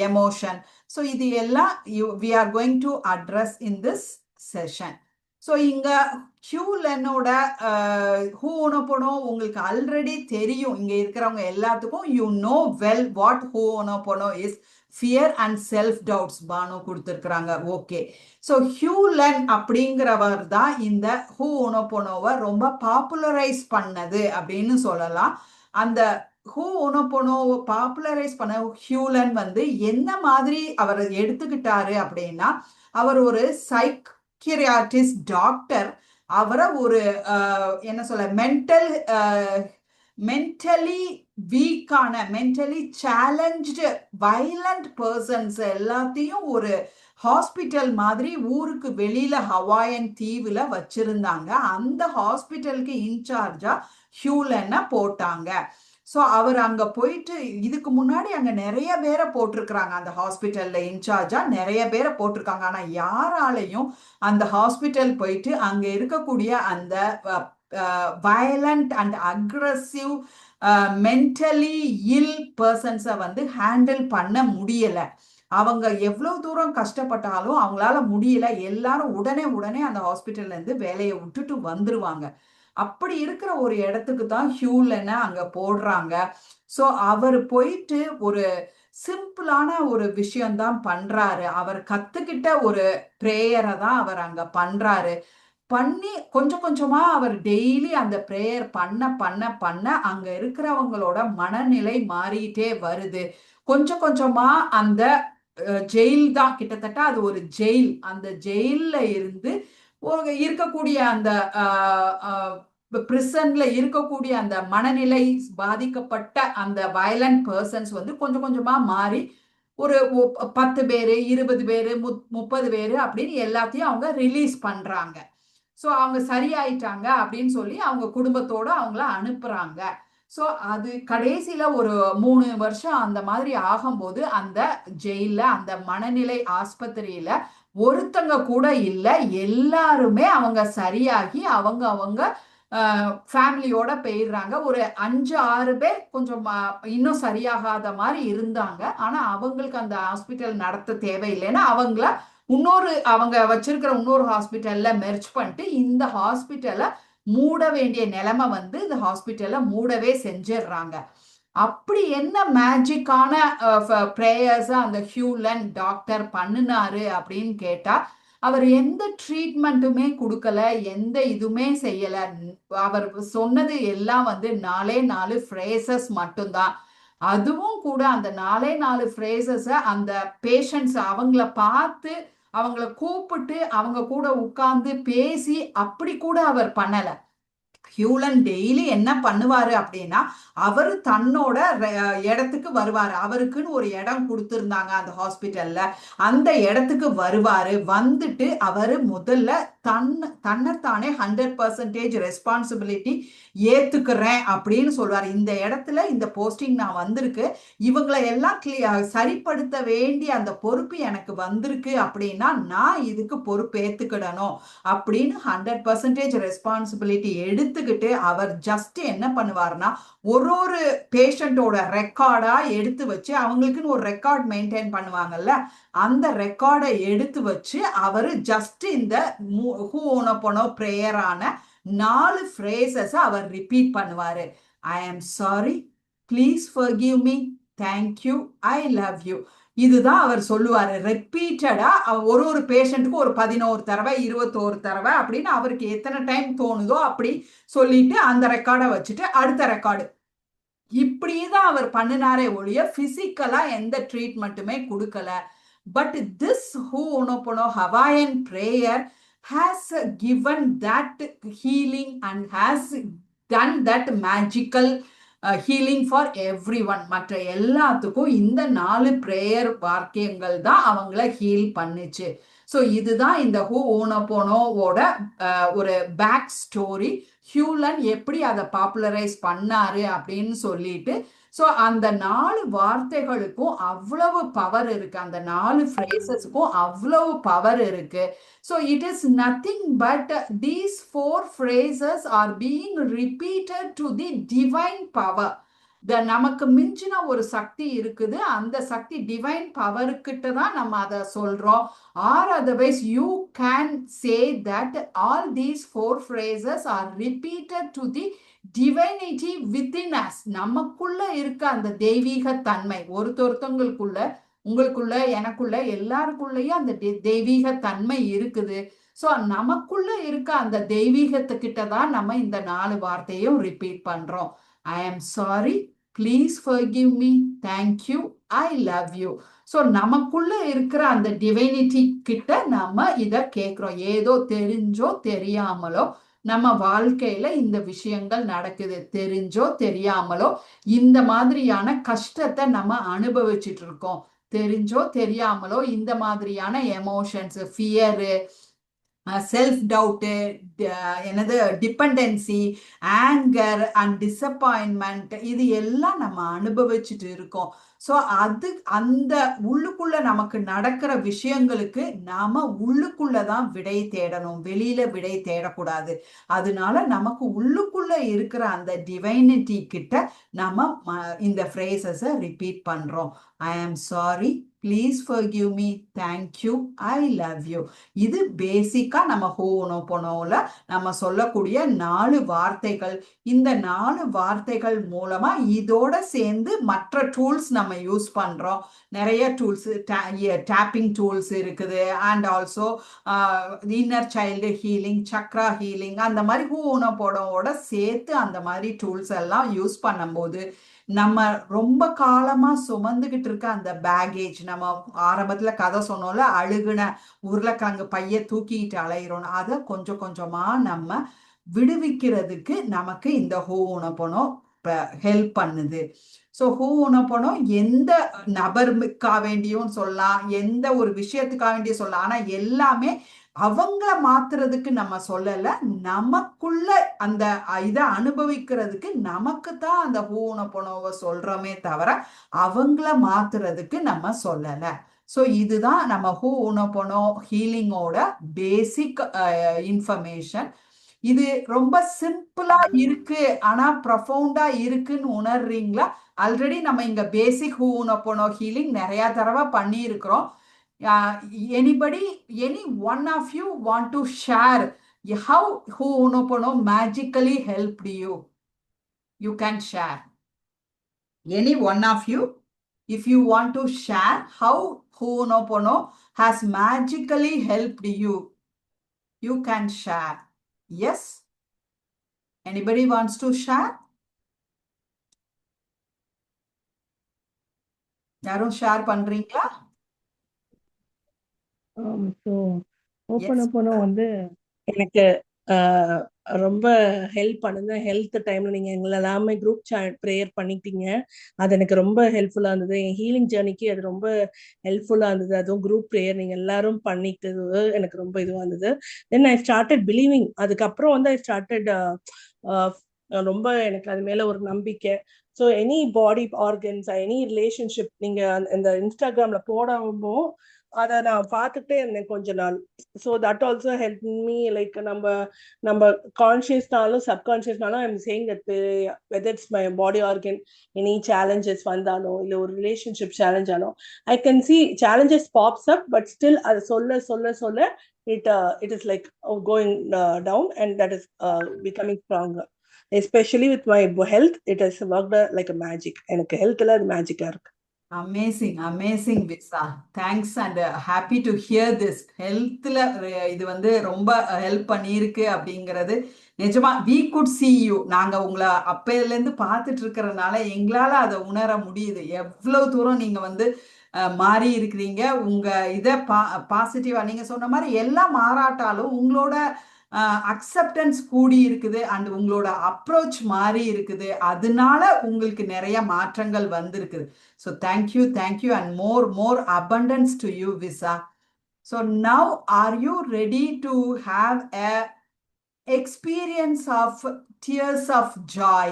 எமோஷன். So இது எல்லாம் we are going to address in this session. So இங்க ஹியூலனோட ஹூஓனோபோனோ உங்களுக்கு ஆல்ரெடி தெரியும். இங்க இருக்கிறவங்க எல்லாத்துக்கும் you know well what ho'oponopono is. Fear and self doubts பானு கொடுத்துருக்குறாங்க. ஓகே, ஸோ ஹியூலன் அப்படிங்கிறவர் தான் இந்த ஹூஓனோபோனோவை ரொம்ப பாப்புலரைஸ் பண்ணது அப்படின்னு சொல்லலாம். அந்த ஹூஓனோபோனோவை பாப்புலரைஸ் பண்ண ஹியூலன் வந்து என்ன மாதிரி அவர் எடுத்துக்கிட்டாரு அப்படின்னா, அவர் ஒரு சைக்கியாட்ரிஸ்ட் டாக்டர். அவரை ஒரு என்ன சொல்ல மென்டலி வீக்கான, மென்டலி சேலஞ்சு வைலண்ட் பர்சன்ஸ் எல்லாத்தையும் ஒரு ஹாஸ்பிட்டல் மாதிரி ஊருக்கு வெளியில ஹவாயன் தீவுல வச்சிருந்தாங்க. அந்த ஹாஸ்பிட்டலுக்கு இன்சார்ஜா ஹியூலனை போட்டாங்க. ஸோ அவர் அங்க போயிட்டு, இதுக்கு முன்னாடி அங்க நிறைய பேரை போட்டிருக்கிறாங்க, அந்த ஹாஸ்பிட்டல்ல இன்சார்ஜா நிறைய பேரை போட்டிருக்காங்க. ஆனா யாராலையும் அந்த ஹாஸ்பிட்டல் போயிட்டு அங்க இருக்கக்கூடிய அந்த violent and aggressive mentally ill பர்சன்ஸை வந்து ஹேண்டில் பண்ண முடியல. அவங்க எவ்வளவு தூரம் கஷ்டப்பட்டாலும் அவங்களால முடியல. எல்லாரும் உடனே அந்த ஹாஸ்பிட்டல்ல இருந்து வேலையை விட்டுட்டு வந்துருவாங்க. அப்படி இருக்கிற ஒரு இடத்துக்கு தான் ஹியூலனை அங்க போடுறாங்க. ஸோ அவர் போயிட்டு ஒரு சிம்பிளான ஒரு விஷயம்தான் பண்றாரு. அவர் கத்துக்கிட்ட ஒரு பிரேயரை தான் அவர் அங்க பண்றாரு. பண்ணி கொஞ்சம் கொஞ்சமா அவர் டெய்லி அந்த பிரேயர் பண்ண அங்க இருக்கிறவங்களோட மனநிலை மாறிட்டே வருது. கொஞ்சம் கொஞ்சமா அந்த ஜெயில் தான், கிட்டத்தட்ட அது ஒரு ஜெயில். அந்த ஜெயில்ல இருந்து இருக்கக்கூடிய அந்த பிரிசன்ல இருக்கக்கூடிய அந்த மனநிலை பாதிக்கப்பட்ட அந்த வயலண்ட் பர்சன்ஸ் வந்து கொஞ்சம் கொஞ்சமா மாறி ஒரு 10 பேரு 20 பேரு 30 பேரு அப்படின்னு எல்லாத்தையும் அவங்க ரிலீஸ் பண்றாங்க. ஸோ அவங்க சரியாயிட்டாங்க அப்படின்னு சொல்லி அவங்க குடும்பத்தோட அவங்கள அனுப்புறாங்க. ஸோ அது கடைசியில ஒரு 3 வருஷம் அந்த மாதிரி ஆகும்போது அந்த ஜெயில, அந்த மனநிலை ஆஸ்பத்திரியில ஒருத்தங்க கூட இல்லை. எல்லாருமே அவங்க சரியாகி அவங்க ஃபேமிலியோட போயிடுறாங்க. ஒரு 5-6 பேர் கொஞ்சம் இன்னும் சரியாகாத மாதிரி இருந்தாங்க. ஆனா அவங்களுக்கு அந்த ஹாஸ்பிட்டல் நடத்த தேவையில்லைன்னா அவங்கள அவங்க வச்சிருக்கிற இன்னொரு ஹாஸ்பிட்டல்ல மெர்ஜ் பண்ணிட்டு இந்த ஹாஸ்பிட்டலை மூட வேண்டிய நிலைமை வந்து இந்த ஹாஸ்பிட்டலை மூடவே செஞ்சிடுறாங்க. அப்படி என்ன மேஜிக்கான பிரேயர்ஸ் அந்த ஹியூலன் டாக்டர் பண்ணினாரு அப்படின்னு கேட்டா, அவர் எந்த ட்ரீட்மெண்ட்டுமே கொடுக்கல, எந்த இதுவுமே செய்யல. அவர் சொன்னது எல்லாம் வந்து 4 ஃப்ரேசஸ் மட்டும்தான். அதுவும் கூட அந்த 4 ஃப்ரேசஸ அந்த பேஷண்ட்ஸ் அவங்கள பார்த்து அவங்கள கூப்பிட்டு அவங்க கூட உட்கார்ந்து பேசி அப்படி கூட அவர் பண்ணல. ஹியூலன் டெய்லி என்ன பண்ணுவாரு அப்படின்னா, அவரு தன்னோட இடத்துக்கு வருவாரு. அவருக்குன்னு ஒரு இடம் கொடுத்திருந்தாங்க அந்த ஹாஸ்பிட்டல்ல. அந்த இடத்துக்கு வருவாரு. வந்துட்டு அவரு முதல்ல தன்னைத்தானே 100% ரெஸ்பான்சிபிலிட்டி ஏத்துக்கிறேன் அப்படின்னு சொல்வாரு. இந்த இடத்துல இந்த போஸ்டிங் நான் வந்திருக்கு, இவங்களை எல்லாம் சரிப்படுத்த வேண்டிய அந்த பொறுப்பு எனக்கு வந்திருக்கு அப்படின்னா நான் இதுக்கு பொறுப்பு ஏத்துக்கிடணும் அப்படின்னு 100% ரெஸ்பான்சிபிலிட்டி எடுத்துக்கிட்டு அவர் ஜஸ்ட் என்ன பண்ணுவார்னா, ஒரு பேஷண்டோட ரெக்கார்டா எடுத்து வச்சு, அவங்களுக்குன்னு ஒரு ரெக்கார்ட் மெயின்டைன் பண்ணுவாங்கல்ல, அந்த ரெக்கார்டை எடுத்து வச்சு அவர் ஜஸ்ட் இந்த ஹூஓனோபோனோ பிரேயரான 4 ஃப்ரேசஸ் அவர் ரிப்பீட் பண்ணுவாரு. I am sorry, please forgive me, thank you, I love you. இதுதான் அவர் சொல்லுவாரு ரிப்பீட்டடா. ஒரு பேஷண்ட்டுக்கு ஒரு 11 தடவை 21 தடவை அப்படின்னு அவருக்கு எத்தனை டைம் தோணுதோ அப்படி சொல்லிட்டு அந்த ரெக்கார்டை வச்சுட்டு அடுத்த ரெக்கார்டு இப்படிதான் அவர் பண்ணினாரே ஒழிய பிசிக்கலா எந்த ட்ரீட்மெண்ட்டுமே கொடுக்கல. But this ho'oponopono Hawaiian prayer has given that healing and has done that magical healing for everyone. மற்ற எல்லாத்துக்கும் இந்த 4 பிரேயர் வாக்கியங்கள் தான் அவங்கள ஹீல் பண்ணுச்சு. ஸோ இதுதான் இந்த ஹூஓனோபோனோவோட ஒரு பேக் ஸ்டோரி. ஹியூலன் எப்படி அதை பாப்புலரைஸ் பண்ணாரு அப்படின்னு சொல்லிட்டு. ஸோ அந்த 4 வார்த்தைகளுக்கும் அவ்வளவு பவர் இருக்கு, அந்த 4 ஃப்ரேசஸுக்கும் அவ்வளவு பவர் இருக்கு. So it is nothing but these 4 phrases are being repeated to the divine power. நமக்கு மிஞ்சின ஒரு சக்தி இருக்குது, அந்த சக்தி டிவைன் பவர்கிட்ட தான் நம்ம அதை சொல்றோம். Or otherwise you can say that all these 4 phrases are repeated to the divinity within us. நமக்குள்ள இருக்க அந்த தெய்வீக தன்மை ஒருத்தொருத்தவங்களுக்குள்ள, உங்களுக்குள்ள, எனக்குள்ள, எல்லாருக்குள்ளயும் அந்த தெய்வீக தன்மை இருக்குது. ஸோ நமக்குள்ள இருக்க அந்த தெய்வீகத்துக்கிட்ட தான் நம்ம இந்த 4 வார்த்தையும் ரிப்பீட் பண்றோம். I am sorry, please forgive me, thank you, I love you. So நமக்குள்ள இருக்கிற அந்த டிவைனிட்டி கிட்ட நம்ம இதை கேட்குறோம். ஏதோ தெரிஞ்சோ தெரியாமலோ நம்ம வாழ்க்கையில இந்த விஷயங்கள் நடக்குது, தெரிஞ்சோ தெரியாமலோ இந்த மாதிரியான கஷ்டத்தை நம்ம அனுபவிச்சுட்டு இருக்கோம். தெரிஞ்சோ தெரியாமலோ இந்த மாதிரியான எமோஷன்ஸ், ஃபியரு, செல்ஃப் டவுட்டு, என்னது டிபெண்டன்சி, ஆங்கர் அண்ட் டிசப்பாயின்மெண்ட், இது எல்லாம் நம்ம அனுபவிச்சுட்டு இருக்கோம். ஸோ அது அந்த உள்ளுக்குள்ள நமக்கு நடக்கிற விஷயங்களுக்கு நாம உள்ளுக்குள்ளதான் விடை தேடணும், வெளியில விடை தேடக்கூடாது. அதனால நமக்கு உள்ளுக்குள்ள இருக்கிற அந்த டிவைனிட்டி கிட்ட நம்ம இந்த ஃப்ரேசஸை ரிப்பீட் பண்றோம். I am sorry, please forgive me, thank you, I love you. இது பேசிக்கா நம்ம ஹோனோபோனோல நம்ம சொல்லக்கூடிய 4 வார்த்தைகள். இந்த 4 வார்த்தைகள் மூலமா இதோட சேர்ந்து மற்ற டூல்ஸ் நம்ம யூஸ் பண்றோம். நிறைய டூல்ஸ், டேப்பிங் டூல்ஸ் இருக்குது, and also inner child healing, Chakra healing, அந்த மாதிரி ஹோனோபோனோட சேர்த்து அந்த மாதிரி டூல்ஸ் எல்லாம் யூஸ் பண்ணும்போது நம்ம ரொம்ப காலமா சுமந்துகிட்டு இருக்க அந்த பேகேஜ், நம்ம ஆரம்பத்துல கதை சொன்னோம்ல, அழுகுன உருளைக்கிழங்கு பைய தூக்கிட்டு அலையிறோம், அதை கொஞ்சம் கொஞ்சமா நம்ம விடுவிக்கிறதுக்கு நமக்கு இந்த ஹோனோபோனோ ஹெல்ப் பண்ணுது. ஸோ ஹோனோபோனோ எந்த நபருக்காக வேண்டியும் சொல்லலாம், எந்த ஒரு விஷயத்துக்காக வேண்டியும் சொல்லலாம். ஆனா எல்லாமே அவங்கள மாத்துறதுக்கு நம்ம சொல்லல, நமக்குள்ள அந்த இதை அனுபவிக்கிறதுக்கு நமக்கு தான் அந்த ஹோனோபோனோவை சொல்றோமே தவிர அவங்கள மாத்துறதுக்கு நம்ம சொல்லல. ஸோ இதுதான் நம்ம ஹோனோபோனோ ஹீலிங்கோட பேசிக் இன்ஃபர்மேஷன். இது ரொம்ப சிம்பிளா இருக்கு, ஆனா ப்ரொஃபவுண்டா இருக்குன்னு உணர்றீங்களா? ஆல்ரெடி நம்ம இங்க பேசிக் ஹோனோபோனோ ஹீலிங் நிறைய தடவை பண்ணி இருக்கிறோம். any one of you want to share how Ho'oponopono magically helped you? You can share. Any one of you, if you want to share how Ho'oponopono has magically helped you, you can share. Yes? Anybody wants to share? யாரும் share பண்றீங்களா? So ஹோப்பனோபோனோ வந்து எனக்கு ரொம்ப help பண்ணுது. Health டைம்ல நீங்க எங்களை எல்லாமே குரூப் ப்ரேயர் பண்ணிட்டீங்க, அது எனக்கு ரொம்ப ஹெல்ப்ஃபுல்லா இருந்தது. என் ஹீலிங் ஜேர்னிக்கு அது ரொம்ப ஹெல்ப்ஃபுல்லா இருந்தது. அதுவும் குரூப் ப்ரேயர் நீங்க எல்லாரும் பண்ணிட்டது எனக்கு ரொம்ப இதுவா இருந்தது. தென் ஐ ஸ்டார்டட் பிலீவிங். அதுக்கப்புறம் வந்து ஐ ஸ்டார்டட் ரொம்ப எனக்கு அது மேல ஒரு நம்பிக்கை. ஸோ எனி பாடி ஆர்கன்ஸ், எனி ரிலேஷன்ஷிப் நீங்க இந்த இன்ஸ்டாகிராம்ல போடாமோ அதை நான் பார்த்துட்டே இருந்தேன் கொஞ்ச நாள். So that also help me. Like நம்ம கான்ஷியஸ்னாலும் சப்கான்ஷியஸ்னாலும் I'm saying that whether it's my body organ any challenges வந்தாலும் இல்லை ஒரு ரிலேஷன்ஷிப் சேலஞ்ச் ஆனோ I can see challenges pops up, but still அதை சொல்ல சொல்ல சொல்ல it is like going down, and that is becoming stronger. Especially with my health, it has worked like a magic. எனக்கு ஹெல்த்ல அது மேஜிக்கா இருக்கு. அமேசிங் அமேசிங் விசா, thanks and happy to hear this. ஹெல்த்ல இது வந்து ரொம்ப ஹெல்ப் பண்ணியிருக்கு அப்படிங்கிறது நிஜமா. வி குட் சி யூ, நாங்க உங்களை அப்பையிலேருந்து பார்த்துட்டு இருக்கிறதுனால எங்களால அதை உணர முடியுது, எவ்வளவு தூரம் நீங்க வந்து மாறி இருக்கிறீங்க. உங்க இதை பாசிட்டிவா நீங்க சொன்ன மாதிரி எல்லாம் மாறாட்டாலும் உங்களோட அக்செப்டன்ஸ் கூடி இருக்குது, அண்ட் உங்களோட அப்ரோச் மாறி இருக்குது. அதனால உங்களுக்கு நிறைய மாற்றங்கள் வந்திருக்குது. So thank you thank you and more abundance to you, Visa. So now are you ready to have a experience of tears of joy?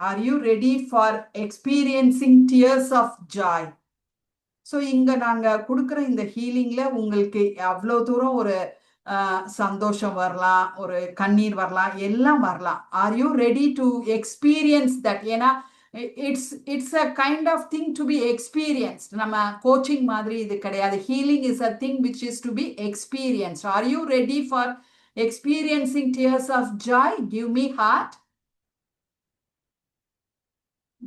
Are you ready for experiencing tears of joy? So இங்க நாங்க கொடுக்குற இந்த ஹீலிங்ல உங்களுக்கு அவ்வளோ தூரம் ஒரு சந்தோஷம் வரலாம், ஒரு கண்ணீர் வரலாம், எல்லாம் வரலாம். R you ready to experience that? ஏன்னா it's a kind of thing to be experienced. நம்ம coaching மாதிரி இது கிடையாது. Healing is a thing which is to be experienced. Are you ready for experiencing tears of joy? Give me heart.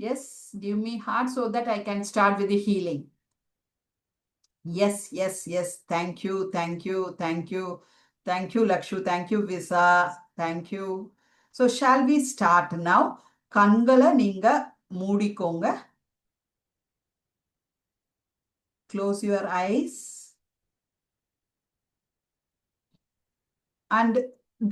Yes, give me heart so that I can start with the healing. Yes, yes, yes. Thank you, thank you, thank you. Thank you, Lakshu. Thank you, Visa. Thank you. So, shall we start now? கண்களை நீங்க மூடிக்கோங்க. Close your eyes. And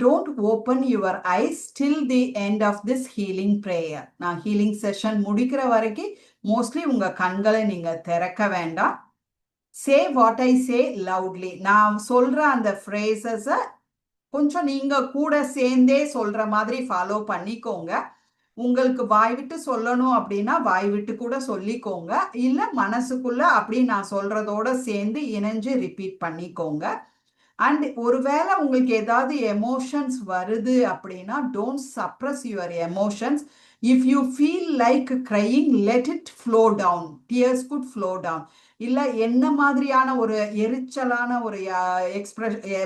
don't open your eyes till the end of this healing prayer. நான் healing session முடிக்கிற வரைக்கும் mostly உங்க கண்களை நீங்க திறக்க வேண்டாம். Say what I say loudly. நான் சொல்ற அந்த phrases கொஞ்சம் நீங்க கூட சேர்ந்தே சொல்ற மாதிரி ஃபாலோ பண்ணிக்கோங்க. உங்களுக்கு வாய் விட்டு சொல்லணும் அப்படின்னா வாய் விட்டு கூட சொல்லிக்கோங்க. இல்ல மனசுக்குள்ள அப்படி நான் சொல்றதோட சேர்ந்து இணைஞ்சு ரிப்பீட் பண்ணிக்கோங்க. அண்ட் ஒருவேளை உங்களுக்கு ஏதாவது எமோஷன்ஸ் வருது அப்படின்னா don't suppress your emotions. If you feel like crying let it flow down. Tears could flow down. இல்லை என்ன மாதிரியான ஒரு எரிச்சலான ஒரு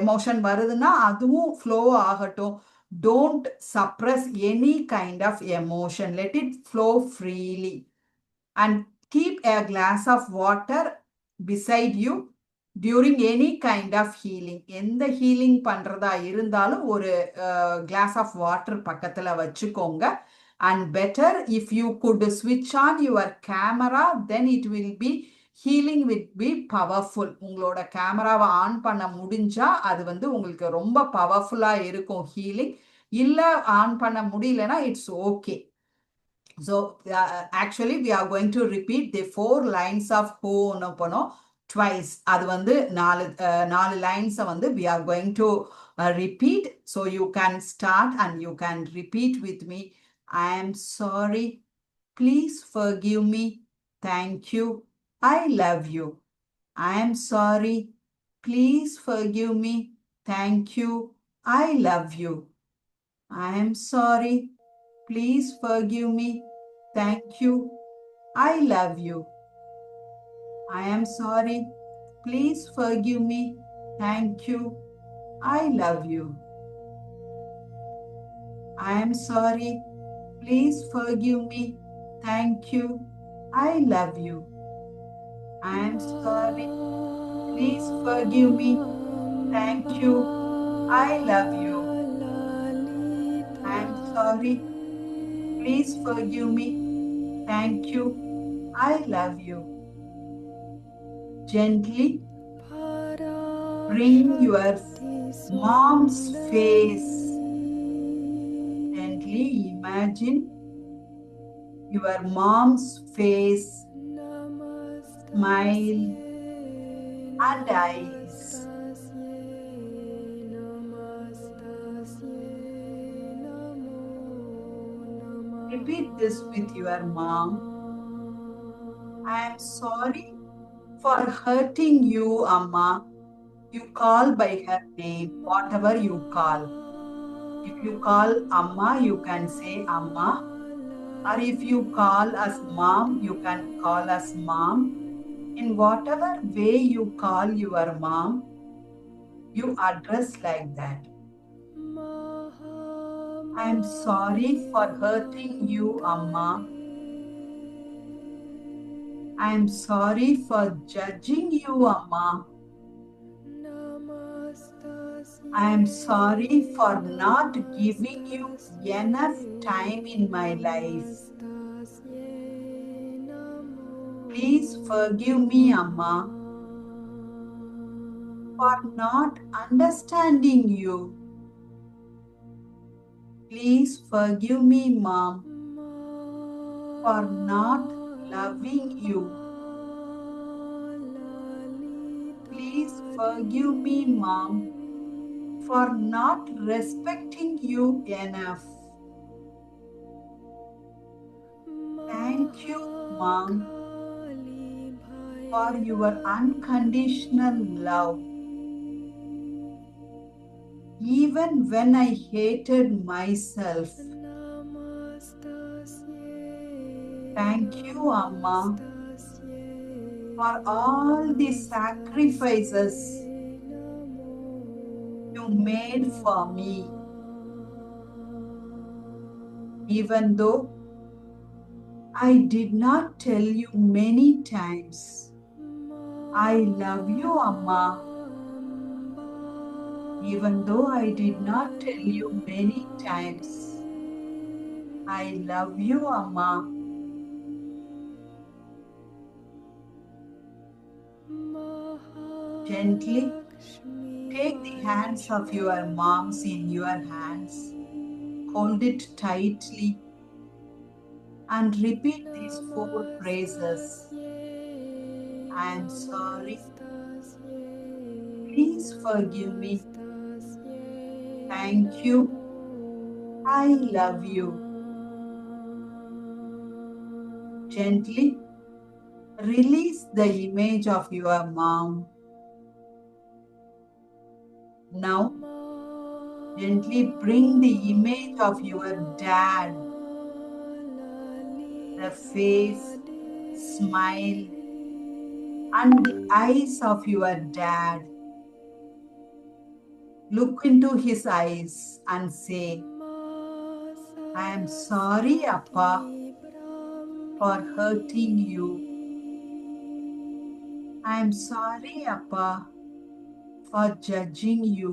எமோஷன் வருதுன்னா அதுவும் ஃப்ளோ ஆகட்டும். Don't suppress any kind of emotion. Let it flow freely. And keep a glass of water beside you during any kind of healing. எந்த healing பண்றதா இருந்தாலும் ஒரு glass of water பக்கத்துல வச்சுக்கோங்க. And better if you could switch on your camera, then it will be healing will be powerful. உங்களோட கேமராவை on பண்ண முடிஞ்சா அது வந்து உங்களுக்கு ரொம்ப பவர்ஃபுல்லா இருக்கும் ஹீலிங். இல்ல ஆன் பண்ண முடியலனா it's okay. So actually we are going to repeat the 4 lines of Ho'oponopono twice. அது வந்து 4 lines வந்து we are going to repeat. So you can start and you can repeat with me. I am sorry. Please forgive me. Thank you. I love you. I am sorry. Please forgive me. Thank you. I love you. I am sorry. Please forgive me. Thank you. I love you. I am sorry. Please forgive me. Thank you. I love you. I am sorry. Please forgive me. Thank you. I love you. I am sorry. Please forgive me. Thank you. I love you. I am sorry. Please forgive me. Thank you. I love you. Gently bring your mom's face. Gently imagine your mom's face, smile and eyes. Repeat this with your mom. I am sorry for hurting you, Amma. You call by her name, whatever you call. If you call Amma, you can say Amma. Or if you call us mom, you can call us mom. In whatever way you call your mom, you address like that. I am sorry for hurting you, Amma. I am sorry for judging you, Amma. I am sorry for not giving you enough time in my life. Please forgive me, Amma, for not understanding you. Please forgive me, Mom, for not loving you. Please forgive me, Mom, for not respecting you enough. Thank you, Mom, for your unconditional love. Even when I hated myself, Thank you, Amma, for all the sacrifices you made for me. Even though I did not tell you many times, I love you, Amma. Even though I did not tell you many times, I love you, Amma. Gently take the hands of your moms in your hands, hold it tightly, and repeat these 4 phrases. I am sorry. Please forgive me. Thank you. I love you. Gently release the image of your mom. Now, gently bring the image of your dad. The face, smile, and the eyes of your dad. Look into his eyes and say, I am sorry, Appa, for hurting you. I am sorry, Appa, for judging you.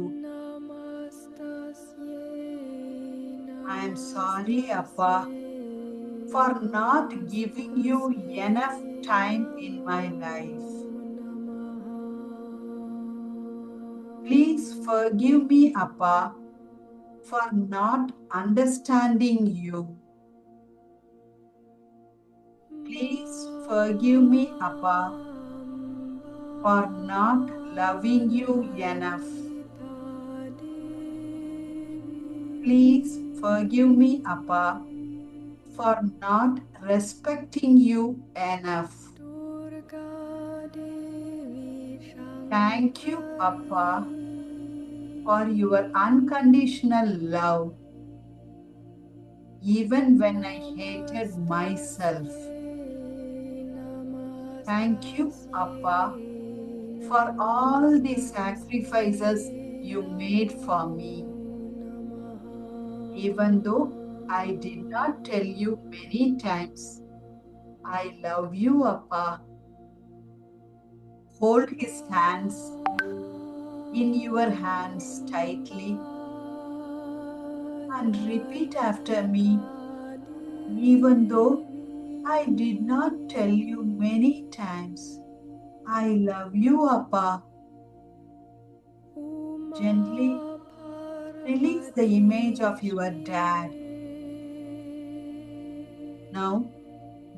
I am sorry, Appa, for not giving you enough time in my life. Please forgive me, Appa, for not understanding you. Please forgive me, Appa, for not loving you enough. Please forgive me, Appa, for not respecting you enough. Thank you, Appa, for your unconditional love, even when I hated myself. Thank you, Appa, for all the sacrifices you made for me. Even though I did not tell you many times, I love you, Appa. Hold his hands in your hands tightly and repeat after me. Even though I did not tell you many times, I love you, Appa. Gently release the image of your dad. Now,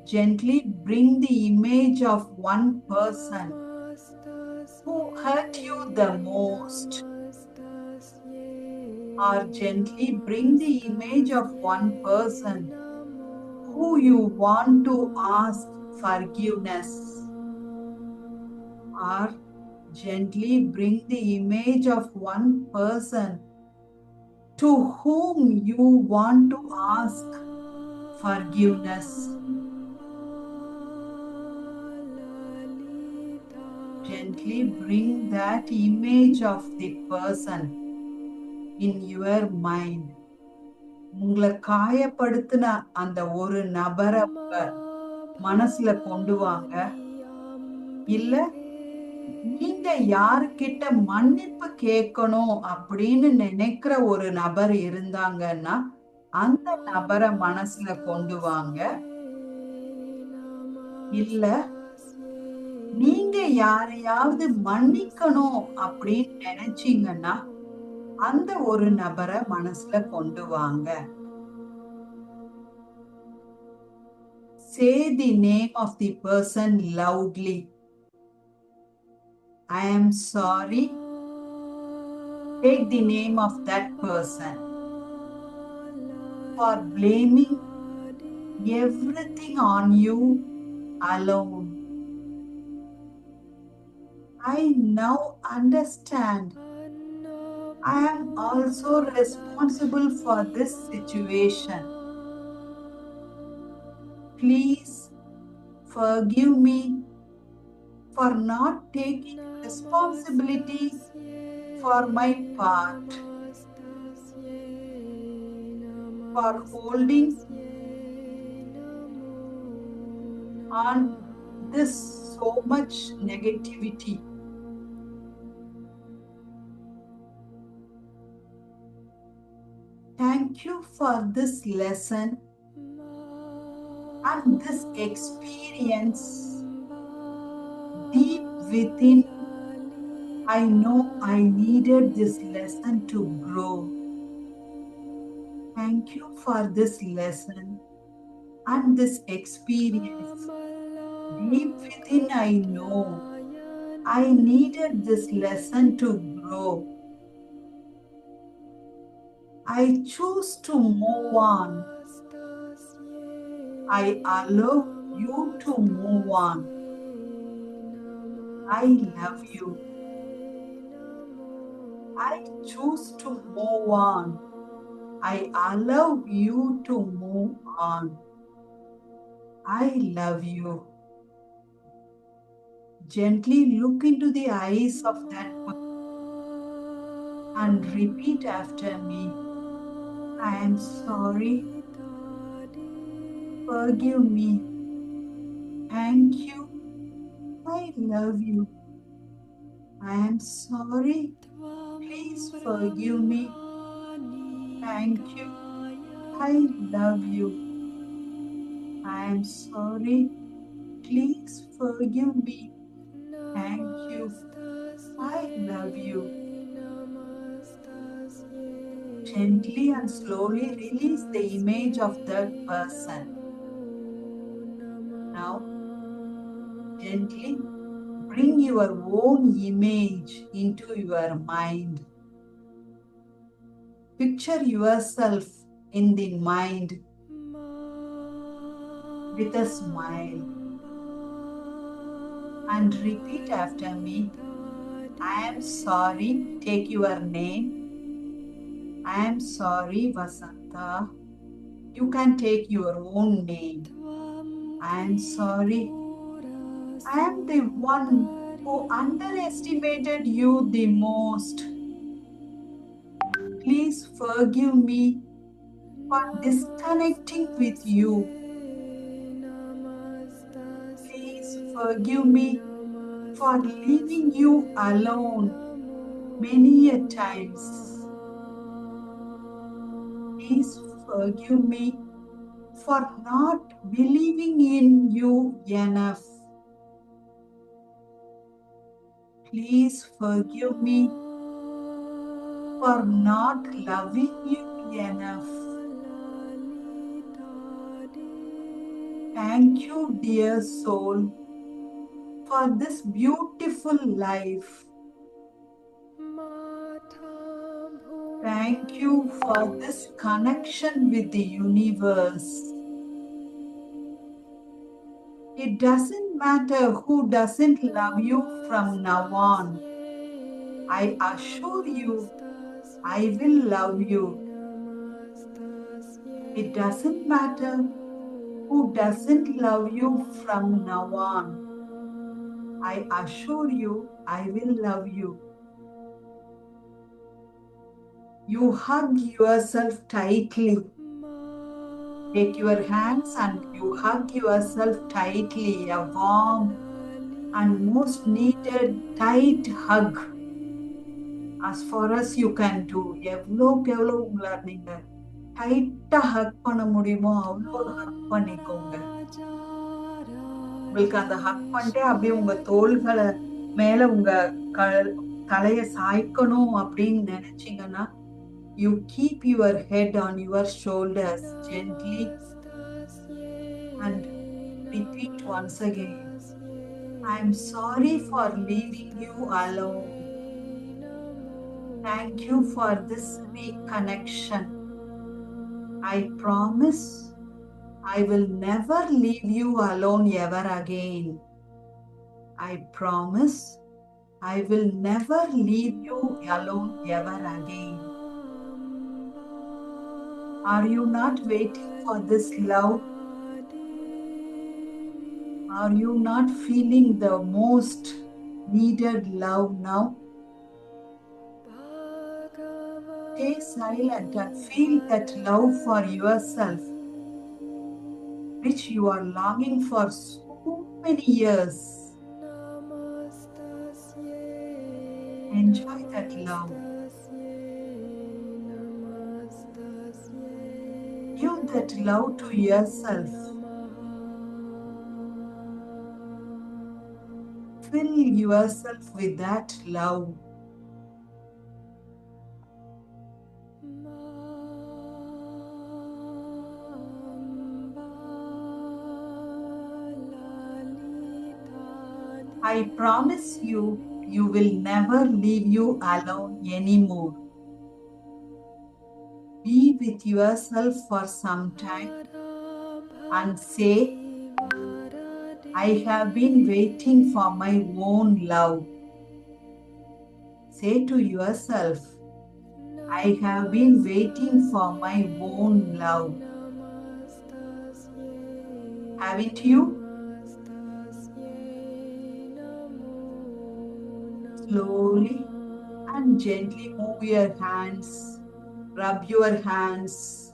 gently bring the image of one person who hurt you the most. Or gently bring the image of one person who you want to ask forgiveness. Or gently bring the image of one person to whom you want to ask forgiveness. Gently bring that image of the person in your mind. உங்களை காயப்படுத்தின அந்த ஒரு நபரை மனசுல கொண்டு வாங்க. இல்ல நீங்க யாருக்கிட்ட மன்னிப்பு கேட்கணும் அப்படின்னு நினைக்கிற ஒரு நபர் இருந்தாங்கன்னா அந்த நபரை மனசுல கொண்டு வாங்க. இல்ல நீங்க யாரையாவது மன்னிக்கணும் அப்படின்னு நினைச்சீங்கன்னா அந்த ஒரு நபரை மனசுல கொண்டு வாங்க. Say the name of the person loudly. I am sorry. Take the name of that person for blaming everything on you alone. I now understand. I am also responsible for this situation. Please forgive me for not taking responsibility for my part, for holding on this so much negativity. Thank you for this lesson and this experience deep within. I know I needed this lesson to grow. Thank you for this lesson and this experience. Deep within, I know I needed this lesson to grow. I choose to move on. I allow you to move on. I love you. I choose to move on. I allow you to move on. I love you. Gently look into the eyes of that person and repeat after me. I am sorry. Forgive me. Thank you. I love you. I am sorry. Please forgive me. Thank you. I love you. I am sorry. Please forgive me. Thank you. I love you. Gently and slowly release the image of that person. Now, gently bring your own image into your mind. Picture yourself in the mind with a smile and repeat after me. I am sorry. Take your name. I am sorry, Vasanta. You can take your own name. I am sorry. I am the one who underestimated you the most. Please forgive me for disconnecting with you. Please forgive me for leaving you alone many a times. Please forgive me for not believing in you enough. Please forgive me for not loving you enough. Thank you, dear soul, for this beautiful life. Thank you for this connection with the universe. It doesn't matter who doesn't love you from now on. I assure you, I will love you. It doesn't matter who doesn't love you from now on. I assure you, I will love you. You hug yourself tightly. Take your hands and you hug yourself tightly, a warm and most needed tight hug. As far as you can do, எவ்வளோ உங்களால நீங்க டைட்டா ஹக் பண்ண முடியுமோ அவ்வளோ ஹக் பண்ணிக்கோங்க. உங்களுக்கு அந்த ஹக் பண்ணிட்டே அப்படியே உங்க தோள்களை மேல உங்க தலைய சாய்க்கணும் அப்படின்னு நினைச்சீங்கன்னா, you keep your head on your shoulders gently and repeat once again. I am sorry for leaving you alone. Thank you for this reconnection. I promise I will never leave you alone ever again. I promise I will never leave you alone ever again. Are you not waiting for this love? Are you not feeling the most needed love now? Stay silent and feel that love for yourself, which you are longing for so many years. Enjoy that love. Give that love to yourself. Fill yourself with that love. I promise you, you will never leave you alone anymore. Be with yourself for some time and say, I have been waiting for my own love. Say to yourself, I have been waiting for my own love. Haven't you? Slowly and gently move your hands, rub your hands,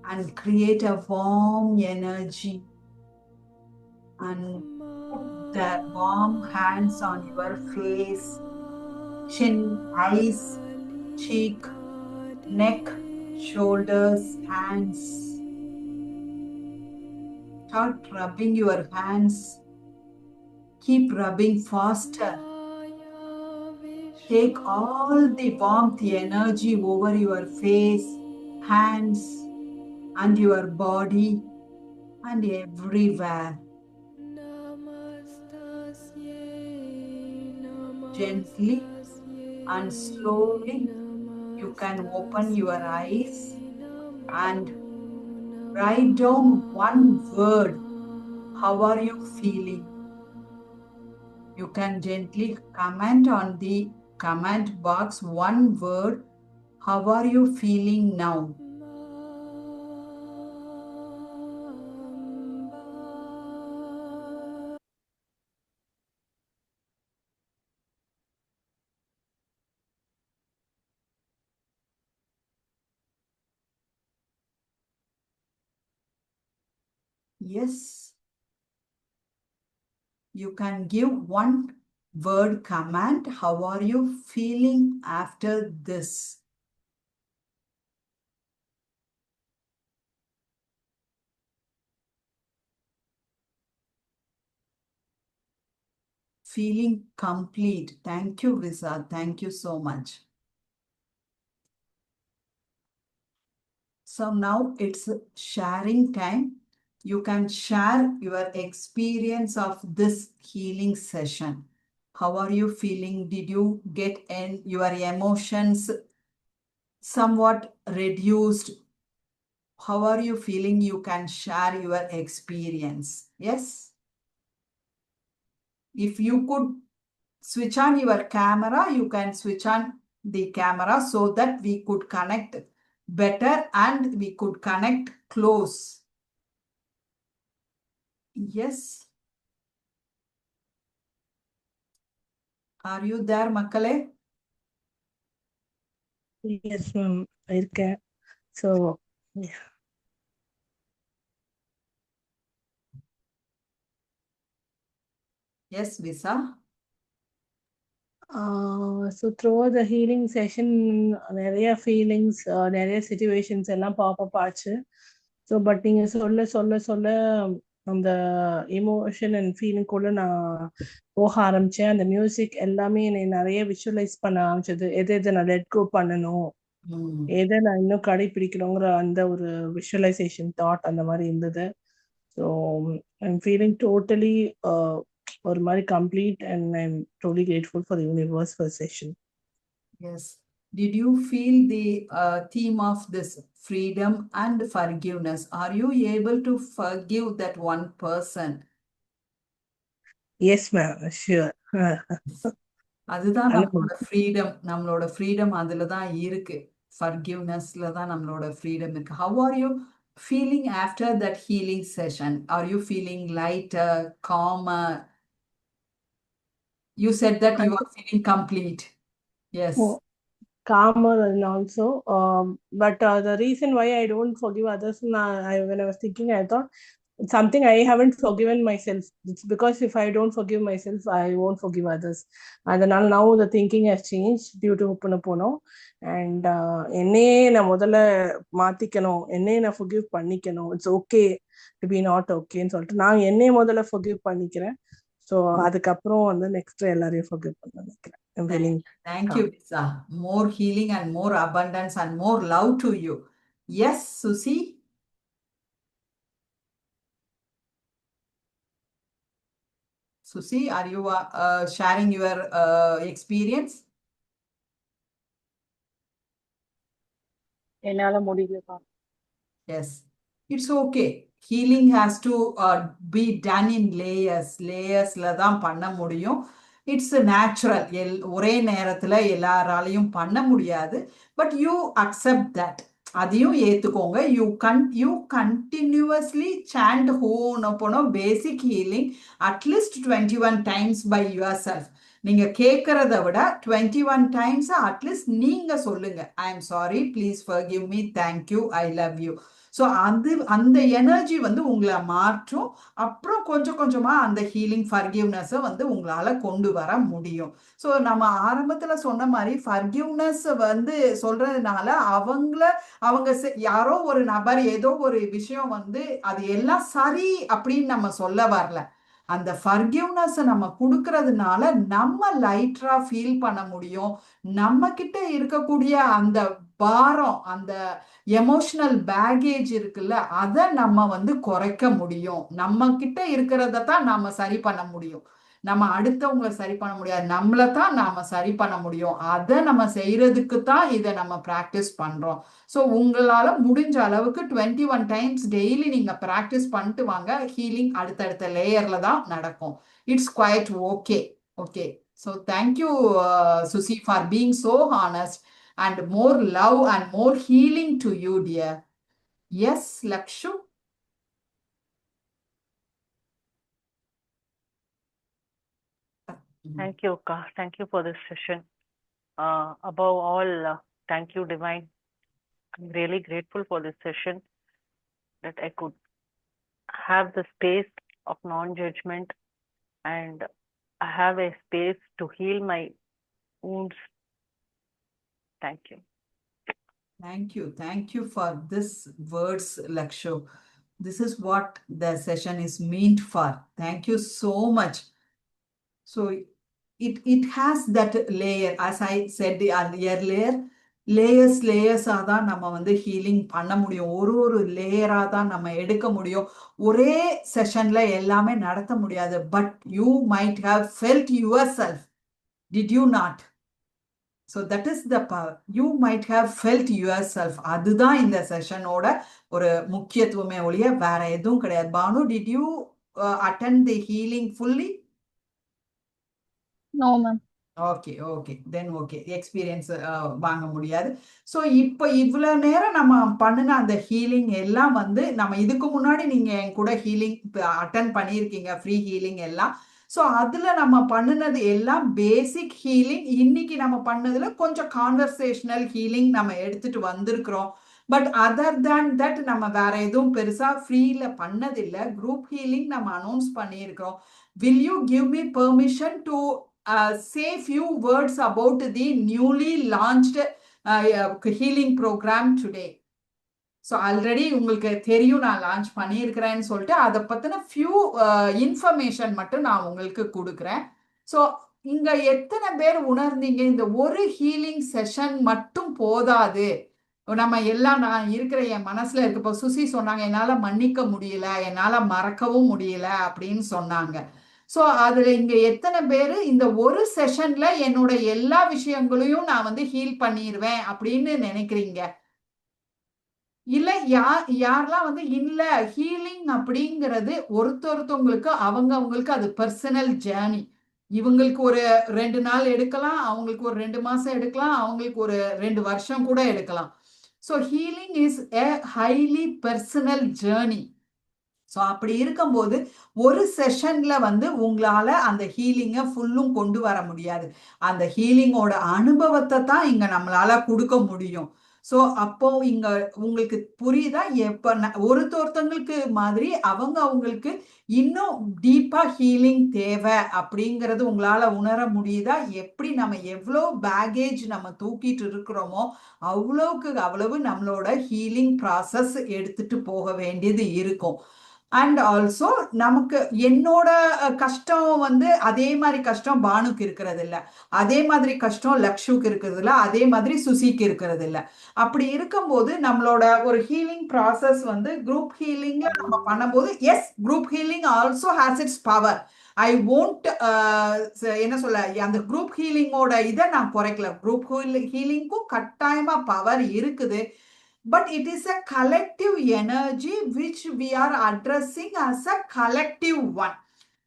and create a warm energy. And put the warm hands on your face, chin, eyes, cheek, neck, shoulders, hands. Start rubbing your hands. Keep rubbing faster. Take all the warmth energy over your face, hands, and your body, and everywhere. Gently and slowly, you can open your eyes and write down one word. How are you feeling? You can gently comment on the comment box one word. How are you feeling now? Yes. You can give one word comment. How are you feeling after this? Feeling complete. Thank you, Visa. Thank you so much. So now it's sharing time. You can share your experience of this healing session. How are you feeling? Did you get your emotions somewhat reduced? How are you feeling? You can share your experience. Yes? If you could switch on your camera, you can switch on the camera so that we could connect better and we could connect close. Yes. Are you there, Makale? Yes, ma'am. Okay. So, yeah. Yes, Visa. So throughout the healing session, நிறைய feelings, நிறைய situations எல்லாம் pop-up ஆச்சு. So but நீங்க சொல்ல சொல்ல சொல்ல அந்த emotion and ஃபீலிங்குள்ள நான் போக ஆரம்பிச்சேன். அந்த மியூசிக் எல்லாமே என்னை நிறைய விஷுவலைஸ் பண்ண ஆரம்பிச்சது. எதை எதை நான் லெட் கோ பண்ணணும், எதை நான் இன்னும் கடைபிடிக்கணுங்கிற அந்த ஒரு விஷுவலைசேஷன் தாட் அந்த மாதிரி இருந்தது. ஸோ ஐம் ஃபீலிங் டோட்டலி ஒரு மாதிரி complete and I'm truly grateful for the universe for session. Yes. Did you feel the theme of this freedom and forgiveness? Are you able to forgive that one person? Yes, ma'am. Sure. அதுதான் நம்மளோட freedom. நம்மளோட freedom அதுல தான் இருக்கு. ஃபர்கிவ்னஸ்ல தான் நம்மளோட freedom இருக்கு. How are you feeling after that healing session? Are you feeling lighter, calmer? You said that you are feeling complete. Yes. Oh, calmer and also but the reason why I don't forgive others, when I was thinking, I thought it's something I haven't forgiven myself. It's because if I don't forgive myself, I won't forgive others. And now the thinking has changed due to Ho'oponopono. And என்னையே நான் முதல்ல மாத்திக்கணும், என்னையே நான் forgive பண்ணிக்கணும். It's okay to be not okayன்னு சொல்லிட்டு நான் என்னையே முதல்ல forgive பண்ணிக்கிறேன். ஸோ அதுக்கப்புறம் வந்து நெக்ஸ்ட் எல்லாரையும் forgive பண்ண நினைக்கிறேன். I'm feeling Thank you, Lisa. More healing and more abundance and more love to you. Yes, Susie? Susie, are you sharing your experience? என்னால முடியலப்பா. Yes, it's okay. Healing has to be done in layers. லேயர்ஸ்ல தான் பண்ண முடியும். It's natural. ஒரே நேரத்துல எல்லாராலையும் பண்ண முடியாது. But you accept that. அதையும் ஏத்துக்கோங்க. You continuously chant ho'oponopono basic healing at least 21 times by yourself. நீங்க கேட்கறத விட 21 டைம்ஸ் அட்லீஸ்ட் நீங்க சொல்லுங்க. I am sorry, please forgive me, thank you, I love you. So அந்த எனர்ஜி வந்து உங்களை மாற்றும். அப்புறம் கொஞ்சம் கொஞ்சமா அந்த ஹீலிங் ஃபர்கிவ்னஸை வந்து உங்களால கொண்டு வர முடியும். ஸோ நம்ம ஆரம்பத்துல சொன்ன மாதிரி ஃபர்கிவ்னஸ் வந்து சொல்றதுனால அவங்க யாரோ ஒரு நபர் ஏதோ ஒரு விஷயம் வந்து அது எல்லாம் சரி அப்படின்னு நம்ம சொல்ல வரல. அந்த ஃபர்கிவ்னஸ் நம்ம கொடுக்கறதுனால நம்ம லைட்டரா ஃபீல் பண்ண முடியும். நம்ம கிட்ட இருக்கக்கூடிய அந்த பாரம், அந்த எமோஷனல் பேகேஜ் இருக்குல்ல, அதை நம்ம வந்து குறைக்க முடியும். நம்ம கிட்ட இருக்கிறத தான் நாம சரி பண்ண முடியும். நம்ம அடுத்தவங்களை சரி பண்ண முடியாது, நம்மளை தான் நாம சரி பண்ண முடியும். அதை நம்ம செய்யறதுக்கு தான் இதை நம்ம ப்ராக்டிஸ் பண்றோம். ஸோ உங்களால முடிஞ்ச அளவுக்கு 21 டைம்ஸ் டெய்லி நீங்க ப்ராக்டிஸ் பண்ணிட்டு வாங்க. ஹீலிங் அடுத்தடுத்த லேயர்ல தான் நடக்கும். It's quite okay. Okay, so thank you Suchi for being so honest and more love and more healing to you, dear. Yes, Lakshu? Thank you, Akka. Thank you for this session. Above all, thank you, Divine. I'm really grateful for this session, that I could have the space of non-judgment and have a space to heal my wounds. Thank you. Thank you. Thank you for this words, Lakshu. This is what the session is meant for. Thank you so much. So it has that layer, as I said earlier, லேயர்ஸாக தான் நம்ம வந்து healing பண்ண முடியும். ஒரு லேயராக தான் நம்ம எடுக்க முடியும். ஒரே செஷன்ல எல்லாமே நடத்த முடியாது. But you might have felt yourself, did you not? So that is the power. You might have felt yourself. அதுதான் இந்த செஷனோட ஒரு முக்கியத்துவமே ஒழிய வேற எதுவும் கிடையாது. Bhanu, did you attend the healing fully? No, ma'am. Okay, okay, then okay, experience வாங்க முடியாது. ஸோ இப்போ இவ்வளோ நேரம் நம்ம பண்ணின அந்த ஹீலிங் எல்லாம் வந்து நம்ம இதுக்கு முன்னாடி நீங்கள் என் கூட ஹீலிங் அட்டன் பண்ணியிருக்கீங்க, ஃப்ரீ ஹீலிங் எல்லாம். ஸோ அதில் நம்ம பண்ணினது எல்லாம் பேசிக் ஹீலிங். இன்னைக்கு நம்ம பண்ணதுல கொஞ்சம் கான்வர்சேஷனல் ஹீலிங் நம்ம எடுத்துட்டு வந்திருக்கிறோம். பட் அதர் தேன் தட் நம்ம வேற எதுவும் பெருசா ஃப்ரீல பண்ணதில்லை. குரூப் ஹீலிங் நம்ம அனௌன்ஸ் பண்ணியிருக்கிறோம். Will you give me permission to say few words about the newly launched healing program today? So already உங்களுக்கு தெரியும் நான் லான்ச் பண்ணியிருக்கிறேன்னு சொல்லிட்டு அதை பற்றின ஃபியூ இன்ஃபர்மேஷன் மட்டும் நான் உங்களுக்கு கொடுக்குறேன். ஸோ இங்கே எத்தனை பேர் உணர்ந்தீங்க இந்த ஒரு ஹீலிங் செஷன் மட்டும் போதாது, நம்ம எல்லாம் நான் இருக்கிற என் மனசில் இருக்க? இப்போ சுசி சொன்னாங்க என்னால் மன்னிக்க முடியல, என்னால் மறக்கவும் முடியல அப்படின்னு சொன்னாங்க. ஸோ அதில் இங்கே எத்தனை பேர் இந்த ஒரு செஷன்ல என்னோட எல்லா விஷயங்களையும் நான் வந்து ஹீல் பண்ணிடுவேன் அப்படின்னு நினைக்கிறீங்க? இல்லை யாரெல்லாம் வந்து இல்லை, ஹீலிங் அப்படிங்கிறது ஒருத்தவங்களுக்கு அவங்களுக்கு அது பர்சனல் ஜேர்னி. இவங்களுக்கு ஒரு 2 நாள் எடுக்கலாம், அவங்களுக்கு ஒரு 2 மாசம் எடுக்கலாம், அவங்களுக்கு ஒரு 2 வருஷம் கூட எடுக்கலாம். So healing is a highly personal journey. So அப்படி இருக்கும்போது ஒரு செஷன்ல வந்து உங்களால அந்த ஹீலிங்கை ஃபுல்லும் கொண்டு வர முடியாது. அந்த ஹீலிங்கோட அனுபவத்தை தான் இங்க நம்மளால கொடுக்க முடியும். ஸோ அப்போ இங்க உங்களுக்கு புரியுதா? ஒருத்தொருத்தங்களுக்கு மாதிரி அவங்களுக்கு இன்னும் டீப்பா ஹீலிங் தேவை அப்படிங்கிறது உங்களால உணர முடியுதா? எப்படி நம்ம எவ்வளோ பேகேஜ் நம்ம தூக்கிட்டு இருக்கிறோமோ அவ்வளவு நம்மளோட ஹீலிங் ப்ராசஸ் எடுத்துட்டு போக வேண்டியது இருக்கும். அண்ட் ஆல்சோ நமக்கு என்னோட கஷ்டம் வந்து அதே மாதிரி கஷ்டம் பானுக்கு இருக்கிறது இல்லை, அதே மாதிரி கஷ்டம் லக்ஷுக்கு இருக்கிறது இல்லை, அதே மாதிரி சுசிக்கு இருக்கிறது இல்லை. அப்படி இருக்கும்போது நம்மளோட ஒரு ஹீலிங் ப்ராசஸ் வந்து குரூப் ஹீலிங்ல நம்ம பண்ணும்போது, yes group healing also has its power. I won't என்ன சொல்ல, அந்த குரூப் ஹீலிங்கோட இதை நான் குறைக்கல. குரூப் ஹீலிங்க்கும் கட்டாயமா பவர் இருக்குது. But it is a collective energy which we are addressing as a collective one.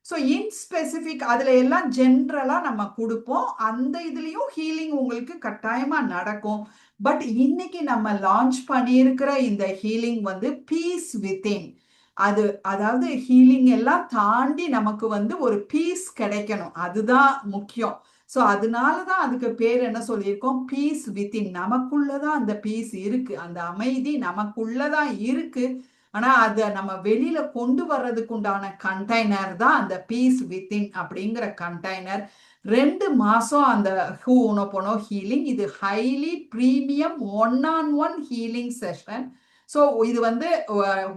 So in specific அதில் எல்லாம் ஜென்ரலாக நம்ம கொடுப்போம். அந்த இதுலேயும் ஹீலிங் உங்களுக்கு கட்டாயமாக நடக்கும். பட் இன்னைக்கு நம்ம லான்ச் பண்ணியிருக்கிற இந்த ஹீலிங் வந்து பீஸ் வித்தின். அதாவது ஹீலிங் எல்லாம் தாண்டி நமக்கு வந்து ஒரு பீஸ் கிடைக்கணும், அதுதான் முக்கியம். ஸோ அதனால தான் அதுக்கு பேர் என்ன சொல்லியிருக்கோம், பீஸ் வித்தின். நமக்குள்ளதான் அந்த பீஸ் இருக்கு, அந்த அமைதி நமக்குள்ளதான் இருக்கு. ஆனா அதை நம்ம வெளியில கொண்டு வர்றதுக்கு உண்டான கண்டெய்னர் தான் அந்த பீஸ் வித்தின் அப்படிங்கிற கண்டெய்னர். 2 மாசம் அந்த ஹோனோபோனோ ஹீலிங். இது highly premium 1-on-1 healing session. So இது வந்து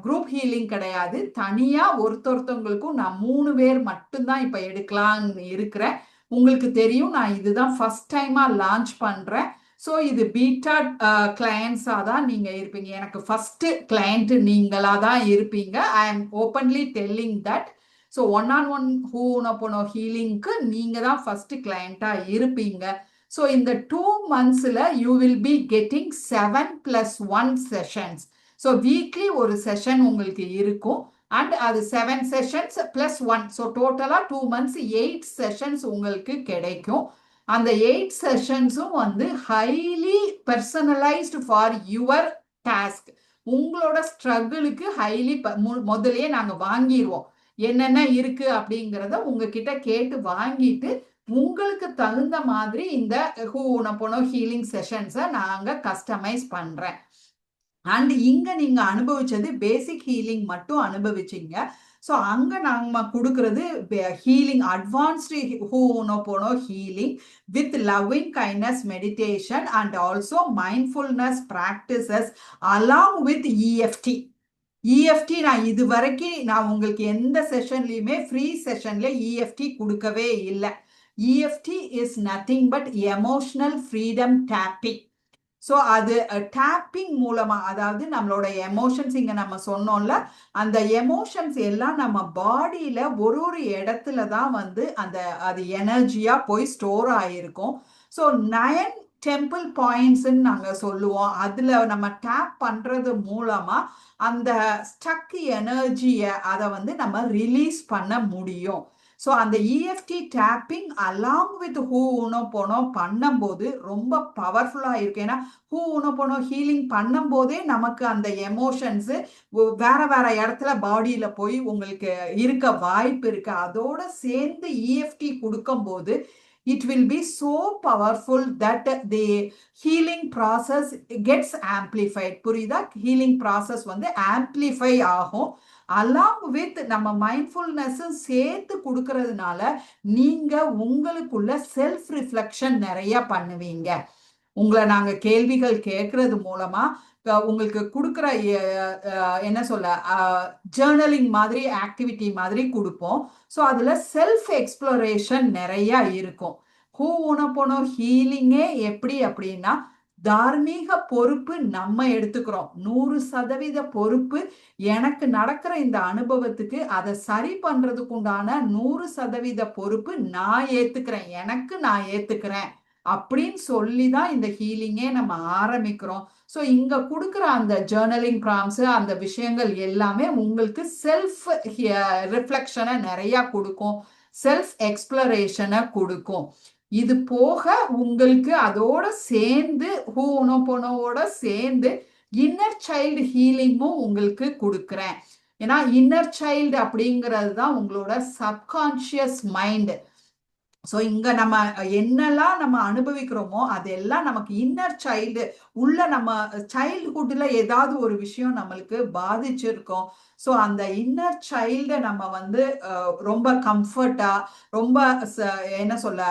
குரூப் ஹீலிங் கிடையாது, தனியா ஒருத்தொருத்தவங்களுக்கும் நான் 3 பேர் மட்டும்தான் இப்ப எடுக்கலாம்னு இருக்கிறேன். உங்களுக்கு தெரியும், நான் இதுதான் ஃபர்ஸ்ட் டைமா லான்ச் பண்றேன். ஸோ இது பீட்டா கிளையன்ஸாக தான் நீங்க இருப்பீங்க. எனக்கு ஃபர்ஸ்ட் கிளையண்ட் நீங்களா தான் இருப்பீங்க. I am openly telling that. So 1-on-1 ho'oponopono ஹீலிங்க்கு நீங்க தான் ஃபர்ஸ்ட் கிளையண்டா இருப்பீங்க. ஸோ இந்த 2 monthsல you will be getting 7+1 sessions. So weekly ஒரு செஷன் உங்களுக்கு இருக்கும். அண்ட் அது 7 sessions + 1. ஸோ டோட்டலா 2 months 8 sessions உங்களுக்கு கிடைக்கும். அந்த 8 sessions-உம் வந்து highly personalised for your task. உங்களோட ஸ்ட்ரகிளுக்கு ஹைலி முதல்லயே நாங்க வாங்கிடுவோம். என்னென்ன இருக்கு அப்படிங்கிறத உங்ககிட்ட கேட்டு வாங்கிட்டு உங்களுக்கு தகுந்த மாதிரி இந்த ஹோனோபோனோ ஹீலிங் செஷன்ஸை நாங்க கஸ்டமைஸ் பண்றேன். அண்ட் இங்க நீங்க அனுபவிச்சது பேசிக் ஹீலிங் மட்டும் அனுபவிச்சீங்க. ஸோ அங்க நாம கொடுக்கறது healing, advanced ho'oponopono healing with loving kindness meditation and also mindfulness practices along with EFT. EFT நான் இது வரைக்கும் நான் உங்களுக்கு எந்த செஷன்லயுமே ஃப்ரீ செஷன்ல EFT கொடுக்கவே இல்லை. EFT is nothing but emotional freedom taping. So அது டேப்பிங் மூலமா, அதாவது நம்மளோட எமோஷன்ஸ் இங்க நம்ம சொன்னோம்ல, அந்த எமோஷன்ஸ் எல்லாம் நம்ம பாடியில ஒரு இடத்துல தான் வந்து அது எனர்ஜியா போய் ஸ்டோர் ஆயிருக்கும். ஸோ 9 டெம்பிள் பாயிண்ட்ஸ்ன்னு நாங்க சொல்லுவோம். அதுல நம்ம டேப் பண்றது மூலமா அந்த ஸ்டக் எனர்ஜியை அதை வந்து நம்ம ரிலீஸ் பண்ண முடியும். ஸோ அந்த EFT டேப்பிங் அலாங் வித் ஹோனோபோனோ பண்ணும்போது ரொம்ப பவர்ஃபுல்லாக இருக்கு. ஏன்னா ஹோனோபோனோ ஹீலிங் பண்ணும்போதே நமக்கு அந்த எமோஷன்ஸு வேற இடத்துல பாடியில் போய் உங்களுக்கு இருக்க வாய்ப்பு இருக்கு. அதோட சேர்ந்து EFT கொடுக்கும்போது it will be so powerful that the healing process gets amplified. புரியுதா? ஹீலிங் ப்ராசஸ் வந்து ஆம்பிளிஃபை ஆகும். அலாங் வித் நம்ம மைண்ட்ஃபுல்னஸ் சேர்த்து கொடுக்கறதுனால நீங்க உங்களுக்குள்ள செல்ஃப் ரிஃப்ளெக்ஷன் நிறைய பண்ணுவீங்க. உங்களை நாங்க கேள்விகள் கேட்கறது மூலமா உங்களுக்கு கொடுக்குற என்ன சொல்ல ஜேர்னலிங் மாதிரி ஆக்டிவிட்டி மாதிரி கொடுப்போம். ஸோ அதுல செல்ஃப் எக்ஸ்ப்ளோரேஷன் நிறைய இருக்கும். ஹோனோபோனோ ஹீலிங்கே எப்படி அப்படின்னா, தார்மீக பொறுப்பு நம்ம எடுத்துக்கிறோம். 100% பொறுப்பு. எனக்கு நடக்கிற இந்த அனுபவத்துக்கு அதை சரி பண்றதுக்கு உண்டான 100% பொறுப்பு நான் ஏத்துக்கிறேன், எனக்கு நான் ஏத்துக்கிறேன் அப்படின்னு சொல்லிதான் இந்த ஹீலிங்கே நம்ம ஆரம்பிக்கிறோம். ஸோ இங்க கொடுக்குற அந்த ஜேர்னலிங் ப்ராம்ஸ், அந்த விஷயங்கள் எல்லாமே உங்களுக்கு செல்ஃப் ரிஃப்ளெக்ஷனை நிறைய கொடுக்கும், செல்ஃப் எக்ஸ்ப்ளரேஷனை கொடுக்கும். இது போக உங்களுக்கு அதோட சேர்ந்து ஹூனோபோனோவோட சேர்ந்து இன்னர் சைல்டு ஹீலிங்கும் உங்களுக்கு கொடுக்குறேன். ஏன்னா இன்னர் சைல்டு அப்படிங்கிறது தான் உங்களோட சப்கான்ஷியஸ் மைண்ட். ஸோ இங்க நம்ம என்னெல்லாம் நம்ம அனுபவிக்கிறோமோ அதெல்லாம் நமக்கு இன்னர் சைல்டு உள்ள நம்ம சைல்டுஹுட்ல ஏதாவது ஒரு விஷயம் நம்மளுக்கு பாதிச்சிருக்கோம். ஸோ அந்த இன்னர் சைல்டை நம்ம வந்து ரொம்ப கம்ஃபர்ட்டா ரொம்ப என்ன சொல்ல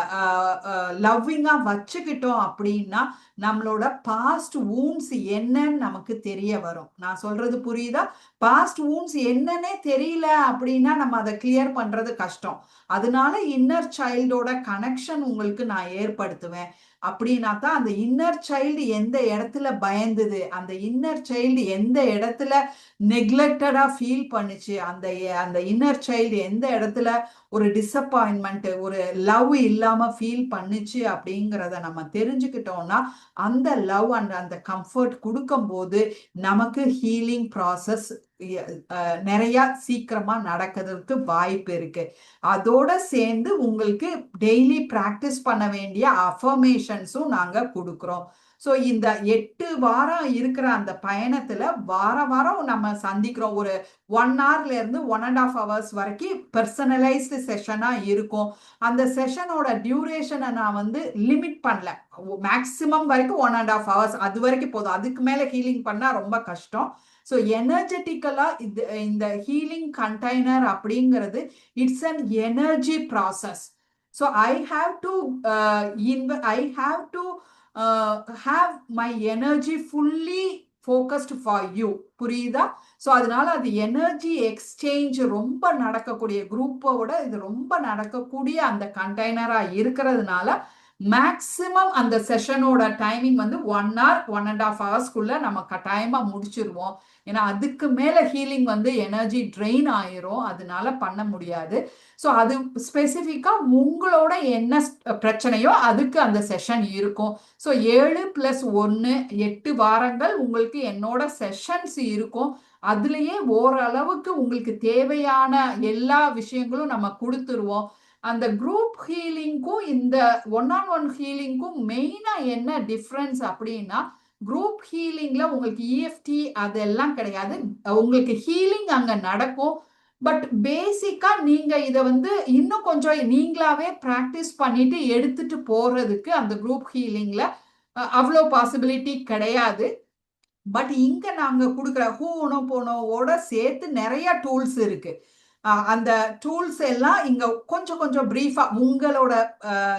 லவ்விங்கா வச்சுக்கிட்டோம் அப்படின்னா நம்மளோட பாஸ்ட் வூண்ட்ஸ் என்னன்னு நமக்கு தெரிய வரும். நான் சொல்றது புரியுதா? பாஸ்ட் வூண்ட்ஸ் என்னன்னே தெரியல அப்படின்னா நம்ம அதை கிளியர் பண்றது கஷ்டம். அதனால இன்னர் சைல்டோட கனெக்ஷன் உங்களுக்கு நான் ஏற்படுத்துவேன். அப்படின்னா தான் அந்த இன்னர் சைல்டு எந்த இடத்துல பயந்துது, அந்த இன்னர் சைல்டு எந்த இடத்துல நெக்லெக்டடா ஃபீல் பண்ணுச்சு, அந்த அந்த இன்னர் சைல்டு எந்த இடத்துல ஒரு டிசப்பாயின்மெண்ட் ஒரு லவ் இல்லாம ஃபீல் பண்ணுச்சு அப்படிங்கிறத நம்ம தெரிஞ்சுக்கிட்டோம்னா அந்த லவ் அண்ட் அந்த கம்ஃபர்ட் கொடுக்கும் போது நமக்கு ஹீலிங் ப்ராசஸ் நிறைய சீக்கிரமா நடக்கிறதுக்கு வாய்ப்பு இருக்கு. அதோட சேர்ந்து உங்களுக்கு டெய்லி பிராக்டிஸ் பண்ண வேண்டிய அஃபர்மேஷன்ஸும் நாங்க கொடுக்குறோம். ஸோ இந்த 8 வாரம் இருக்கிற அந்த பயணத்துல வாரம் நம்ம சந்திக்கிறோம். ஒரு 1 hourல இருந்து 1.5 hours வரைக்கும் பர்சனலைஸ்டு செஷனா இருக்கும். அந்த செஷனோட டியூரேஷனை நான் வந்து லிமிட் பண்ணல. மேக்சிமம் வரைக்கும் 1.5 hours அது வரைக்கும் போதும். அதுக்கு மேல ஹீலிங் பண்ணா ரொம்ப கஷ்டம். ஸோ எனர்ஜெட்டிக்கலா இந்த ஹீலிங் கண்டெய்னர் அப்படிங்கிறது it's an energy process. So I have to have my energy fully focused for you. புரியுதா? ஸோ அதனால அது எனர்ஜி எக்ஸ்சேஞ்ச் ரொம்ப நடக்கக்கூடிய குரூப்போட இது ரொம்ப நடக்கக்கூடிய அந்த கண்டெய்னரா இருக்கிறதுனால மேக்சிமம் அந்த செஷனோட டைமிங் வந்து 1 hour 1.5 hours நம்ம கட்டாயமா முடிச்சிருவோம். ஏன்னா அதுக்கு மேல ஹீலிங் வந்து எனர்ஜி ட்ரெயின் ஆயிரும், அதனால பண்ண முடியாது. ஸோ அது ஸ்பெசிஃபிக்கா உங்களோட என்ன பிரச்சனையோ அதுக்கு அந்த செஷன் இருக்கும். ஸோ 7+1 8 வாரங்கள் உங்களுக்கு என்னோட செஷன்ஸ் இருக்கும். அதுலயே ஓரளவுக்கு உங்களுக்கு தேவையான எல்லா விஷயங்களும் நம்ம கொடுத்துருவோம். அந்த குரூப் ஹீலிங்க்கும் இந்த 1-on-1 ஹீலிங்க்கும் மெயினா என்ன டிஃப்ரென்ஸ் அப்படின்னா குரூப் ஹீலிங்ல உங்களுக்கு இஎஃப்டி அதெல்லாம் கிடையாது. உங்களுக்கு ஹீலிங் அங்க நடக்கும். பட் பேசிக்கா நீங்க இதை வந்து இன்னும் கொஞ்சம் நீங்களாவே பிராக்டிஸ் பண்ணிட்டு எடுத்துட்டு போறதுக்கு அந்த குரூப் ஹீலிங்ல அவ்வளோ பாசிபிலிட்டி கிடையாது. பட் இங்க நாங்க கொடுக்குற ஹூனோபோனோவோட சேர்த்து நிறைய டூல்ஸ் இருக்கு. அந்த டூல்ஸ் எல்லாம் இங்க கொஞ்சம் பிரீஃபா உங்களோட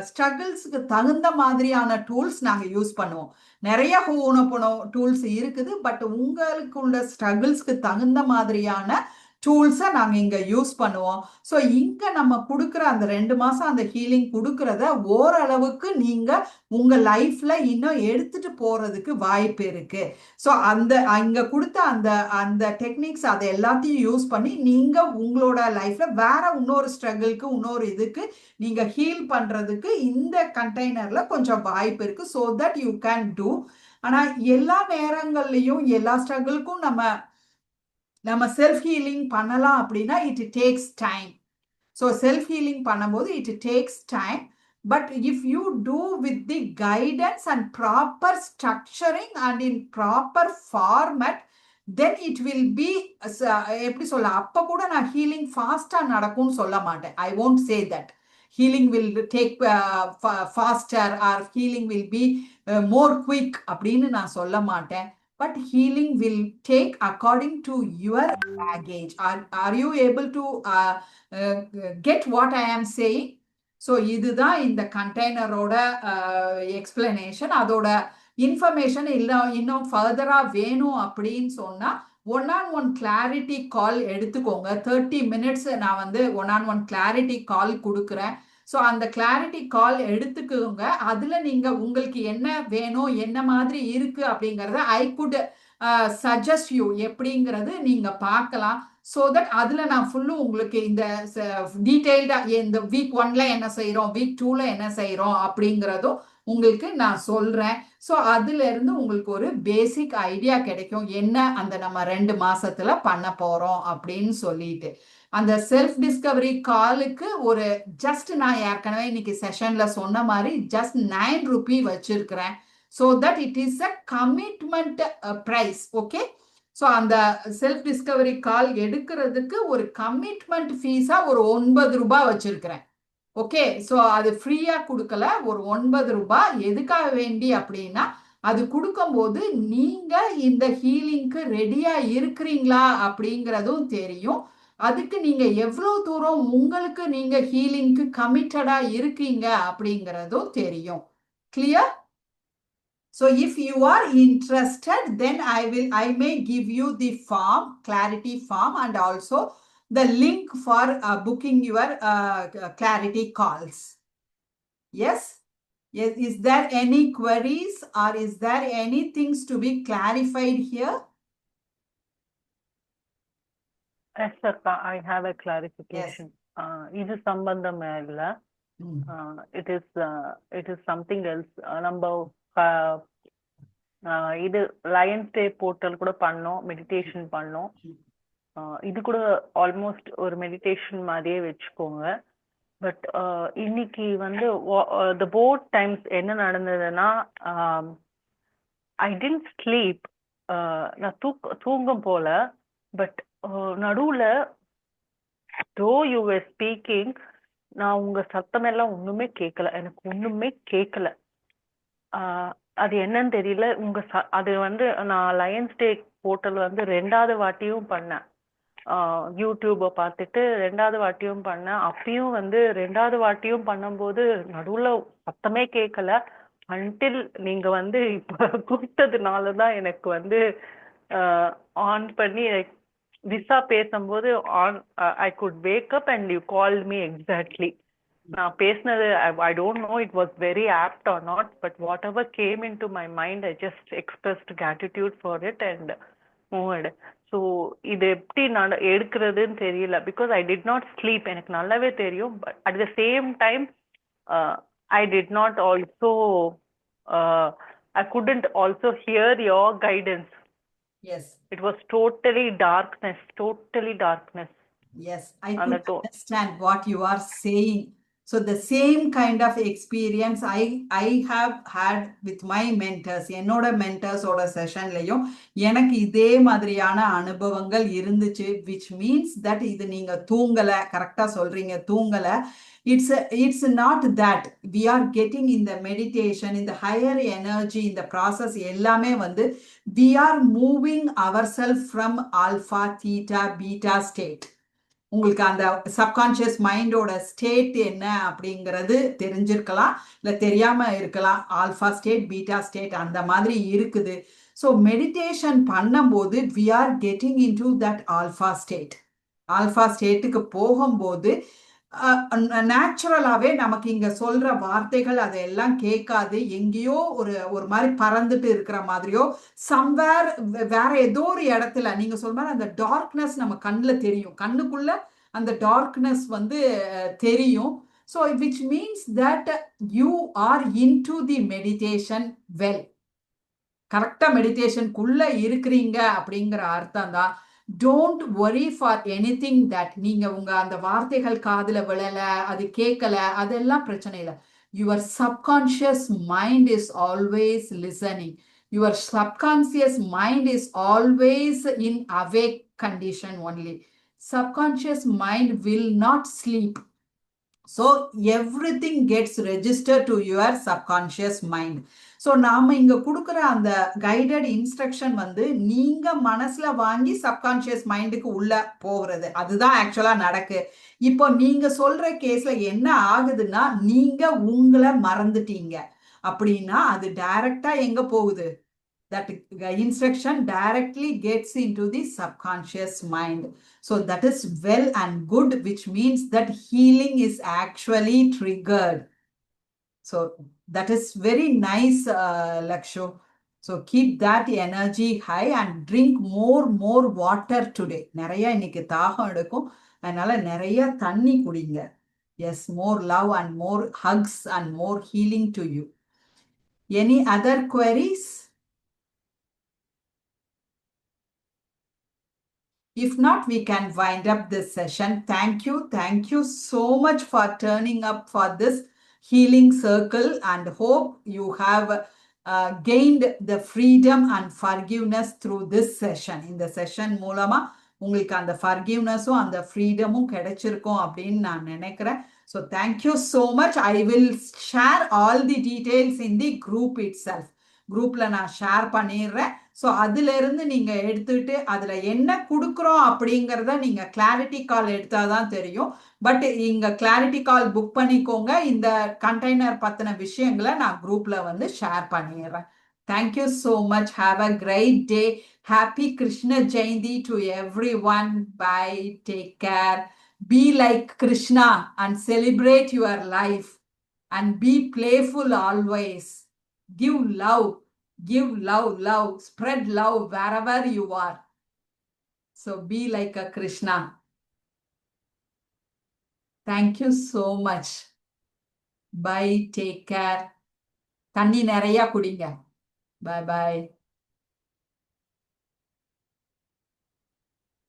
ஸ்ட்ரகிள்ஸ்க்கு தகுந்த மாதிரியான டூல்ஸ் நாங்க யூஸ் பண்ணுவோம். நிறைய ஹூனோபோனோ டூல்ஸ் இருக்குது. பட் உங்களுக்கு உள்ள ஸ்ட்ரகிள்ஸ்க்கு தகுந்த மாதிரியான டூல்ஸை நாங்கள் இங்கே யூஸ் பண்ணுவோம். ஸோ இங்கே நம்ம கொடுக்குற அந்த 2 மாதம் அந்த ஹீலிங் கொடுக்குறத ஓரளவுக்கு நீங்கள் உங்கள் லைஃப்பில் இன்னும் எடுத்துட்டு போகிறதுக்கு வாய்ப்பு இருக்குது. ஸோ இங்கே கொடுத்த அந்த டெக்னிக்ஸ் அதை எல்லாத்தையும் யூஸ் பண்ணி நீங்கள் உங்களோட லைஃப்பில் வேற இன்னொரு ஸ்ட்ரகிளுக்கு இன்னொரு இதுக்கு நீங்கள் ஹீல் பண்ணுறதுக்கு இந்த கண்டெய்னரில் கொஞ்சம் வாய்ப்பு இருக்குது. So that you can do. ஆனால் எல்லா நேரங்கள்லையும் எல்லா ஸ்ட்ரகிளுக்கும் நம்ம செல்ஃப் ஹீலிங் பண்ணலாம் அப்படின்னா it takes time. So self healing பண்ணும்போது it takes time. But if you do with the guidance and proper structuring and in proper format then it will be எப்படி சொல்ல, அப்போ கூட நான் ஹீலிங் ஃபாஸ்டாக நடக்கும்னு சொல்ல மாட்டேன். ஐ won't say that healing will take faster or healing will be more quick அப்படின்னு நான் சொல்ல மாட்டேன். But healing will take according to your baggage. Are you able to get what I am saying? So இதுதான் இந்த கண்டெய்னரோட explanation. அதோட information இன்னும் ஃபர்தரா வேணும் அப்படின்னு சொன்னா 1-on-1 கிளாரிட்டி கால் எடுத்துக்கோங்க. 30 minutes நான் வந்து 1-on-1 கிளாரிட்டி கால் கொடுக்குறேன். ஸோ அந்த கிளாரிட்டி கால் எடுத்துக்கோங்க. அதுல நீங்க உங்களுக்கு என்ன வேணும், என்ன மாதிரி இருக்கு அப்படிங்கறத ஐ குட் சஜஸ்ட் யூ எப்படிங்கிறது நீங்க பார்க்கலாம். ஸோ தட் அதுல நான் ஃபுல்லும் உங்களுக்கு இந்த டீடைல்டா இந்த வீக் 1ல என்ன செய்யறோம், வீக் 2ல என்ன செய்யறோம் அப்படிங்கிறதும் உங்களுக்கு நான் சொல்றேன். ஸோ அதுல இருந்து உங்களுக்கு ஒரு பேசிக் ஐடியா கிடைக்கும் என்ன அந்த நம்ம 2 மாசத்துல பண்ண போறோம் அப்படின்னு சொல்லிட்டு. அந்த செல்ஃப் டிஸ்கவரி காலுக்கு ஒரு ஜஸ்ட் நான் ஏற்கனவே இன்னைக்கு செஷன்ல சொன்ன மாதிரி ஜஸ்ட் 9 ரூபி வச்சிருக்கிறேன். So that it is a commitment price. Okay, so அந்த செல்ஃப் டிஸ்கவரி கால் எடுக்கிறதுக்கு ஒரு கமிட்மெண்ட் ஃபீஸா ஒரு 9 ரூபாய் வச்சிருக்கிறேன். ஓகே, ஸோ அது ஃப்ரீயா கொடுக்கல, ஒரு 9 ரூபாய். எதுக்காக வேண்டி அப்படின்னா அது கொடுக்கும்போது நீங்க இந்த ஹீலிங்க்கு ரெடியா இருக்கிறீங்களா அப்படிங்கிறதும் தெரியும். அதுக்கு நீங்க எவ்வளவு தூரம் உங்களுக்கு நீங்க ஹீலிங்க்கு கமிட்டடா இருக்கீங்க அப்படிங்கிறதும் தெரியும். Clear? So if you are interested, then I may give you the form, clarity form, and also the link for booking your clarity calls. Yes? Yes. Is there any queries or is there any things to be clarified here? Yes, sir. I have a clarification. இது சம்பந்தம் இல்ல. It is something else. நம்ம இது Lions டே portal கூட பண்ணோம், meditation பண்ணோம். இது கூட ஆல்மோஸ்ட் ஒரு மெடிடேஷன் மாதிரியே வச்சுக்கோங்க. பட் இன்னைக்கு வந்து the both times என்ன நடந்ததுன்னா, I didn't sleep. நான் தூங்கும் போல. பட் நடுவுல though you were speaking, நான் உங்க சத்தமெல்லாம் ஒண்ணுமே கேட்கல, எனக்கு ஒண்ணுமே கேட்கல. அது என்னன்னு தெரியல. அது வந்து நான் லயன்ஸ் டே போர்ட்டல் வந்து 2வது வாட்டியும் பண்ணேன். யூடியூபை பார்த்துட்டு 2வது வாட்டியும் பண்ணேன். அப்பயும் வந்து 2வது வாட்டியும் பண்ணும்போது நடுவுல சத்தமே கேட்கல. அன்டில் நீங்க வந்து இப்ப கூப்பிட்டதுனாலதான் எனக்கு வந்து ஆன் பண்ணி விசா பேசும்போது I could wake up and you called me exactly. நான் பேசினது I don't know it was very apt or not, but whatever came into my mind I just expressed gratitude for it and moved. So இது எப்படி நான் எடுக்கிறதுன்னு தெரியல, because I did not sleep. எனக்கு நல்லாவே தெரியும். But at the same time I did not also I couldn't also hear your guidance. Yes, it was totally darkness. Yes, I could understand what you are saying. So the same kind of experience I have had with my mentors. என்னோட மென்டர்ஸோட செஷன்லயும் எனக்கு இதே மாதிரியான அனுபவங்கள் இருந்துச்சு. which means that இது நீங்க தூங்கல, கரெக்டா சொல்றீங்க, தூங்கல. It's not that we are getting in the meditation, in the higher energy, in the process எல்லாமே வந்து we are moving ourselves from alpha, theta, beta state. உங்களுக்கு அந்த சப்கான்ஷியஸ் மைண்டோட ஸ்டேட் என்ன அப்படிங்கிறது தெரிஞ்சிருக்கலாம், இல்லை தெரியாம இருக்கலாம். ஆல்ஃபா ஸ்டேட், பீட்டா ஸ்டேட் அந்த மாதிரி இருக்குது. ஸோ மெடிடேஷன் பண்ணும்போது we are getting into that alpha state. Alpha ஸ்டேட்டுக்கு போகும்போது நேச்சுரலாவே நமக்கு இங்க சொல்ற வார்த்தைகள் அதெல்லாம் கேட்காது. எங்கேயோ ஒரு மாதிரி பறந்துட்டு இருக்கிற மாதிரியோ, சம்வேர் வேற ஏதோ ஒரு இடத்துல நீங்க சொல்ற மாதிரி அந்த டார்க்னஸ் நம்ம கண்ணுல தெரியும், கண்ணுக்குள்ள அந்த டார்க்னஸ் வந்து தெரியும். So which means that you are into the meditation well. கரெக்டா மெடிடேஷனுக்குள்ள இருக்கிறீங்க அப்படிங்கிற அர்த்தம் தான். Don't worry for anything that நீங்க உங்க அந்த வார்த்தைகள் காதுல விழல, அது கேட்கல, அதெல்லாம் பிரச்சனை இல்லை. Your subconscious mind is always listening. Your subconscious mind is always in awake condition only. Subconscious mind will not sleep. So everything gets registered to your subconscious mind. So நாம இங்க கொடுக்குற அந்த கைடட் இன்ஸ்ட்ரக்ஷன் வந்து நீங்க மனசுல வாங்கி subconscious மைண்டுக்கு உள்ள போகிறது, அதுதான் ஆக்சுவலா நடக்கு. இப்போ நீங்க சொல்ற கேஸ்ல என்ன ஆகுதுன்னா, நீங்க உங்களை மறந்துட்டீங்க அப்படின்னா அது டைரக்டா எங்க போகுது? That instruction directly gets into the subconscious mind. So that is well and good, which means that healing is actually triggered. So that is very nice, Lakshu. So keep that energy high and drink more water today. நிறைய இன்னைக்கு தாகம் எடுக்கும், அதனால நிறைய தண்ணி குடிங்க. Yes, more love and more hugs and more healing to you. Any other queries? If not, we can wind up this session. Thank you. Thank you so much for turning up for this healing circle, and hope you have gained the freedom and forgiveness through this session. In the session மூலமா உங்களுக்கு அந்த forgivenessம் அந்த freedomம் கிடைச்சிருக்கும் அப்படின்னு நான் நினைக்கிறேன். So thank you so much. I will share all the details in the group itself. குரூப்ல நான் ஷேர் பண்ணிடுறேன். ஸோ அதுல இருந்து நீங்க எடுத்துட்டு அதுல என்ன கொடுக்குறோம் அப்படிங்கிறத நீங்க கிளாரிட்டி கால் எடுத்தாதான் தெரியும். பட் இங்க கிளாரிட்டி கால் புக் பண்ணிக்கோங்க. இந்த கண்டெய்னர் பத்தின விஷயங்களை நான் குரூப்ல வந்து ஷேர் பண்ணிடுறேன். Thank you so much. Have a great day. Happy Krishna Jayanthi to everyone. Bye. Take care. Be like Krishna and celebrate your life and be playful always. Give love, spread love wherever you are. So be like a Krishna. Thank you so much. Bye. Take care. தண்ணி நிறைய குடிங்க. Bye bye.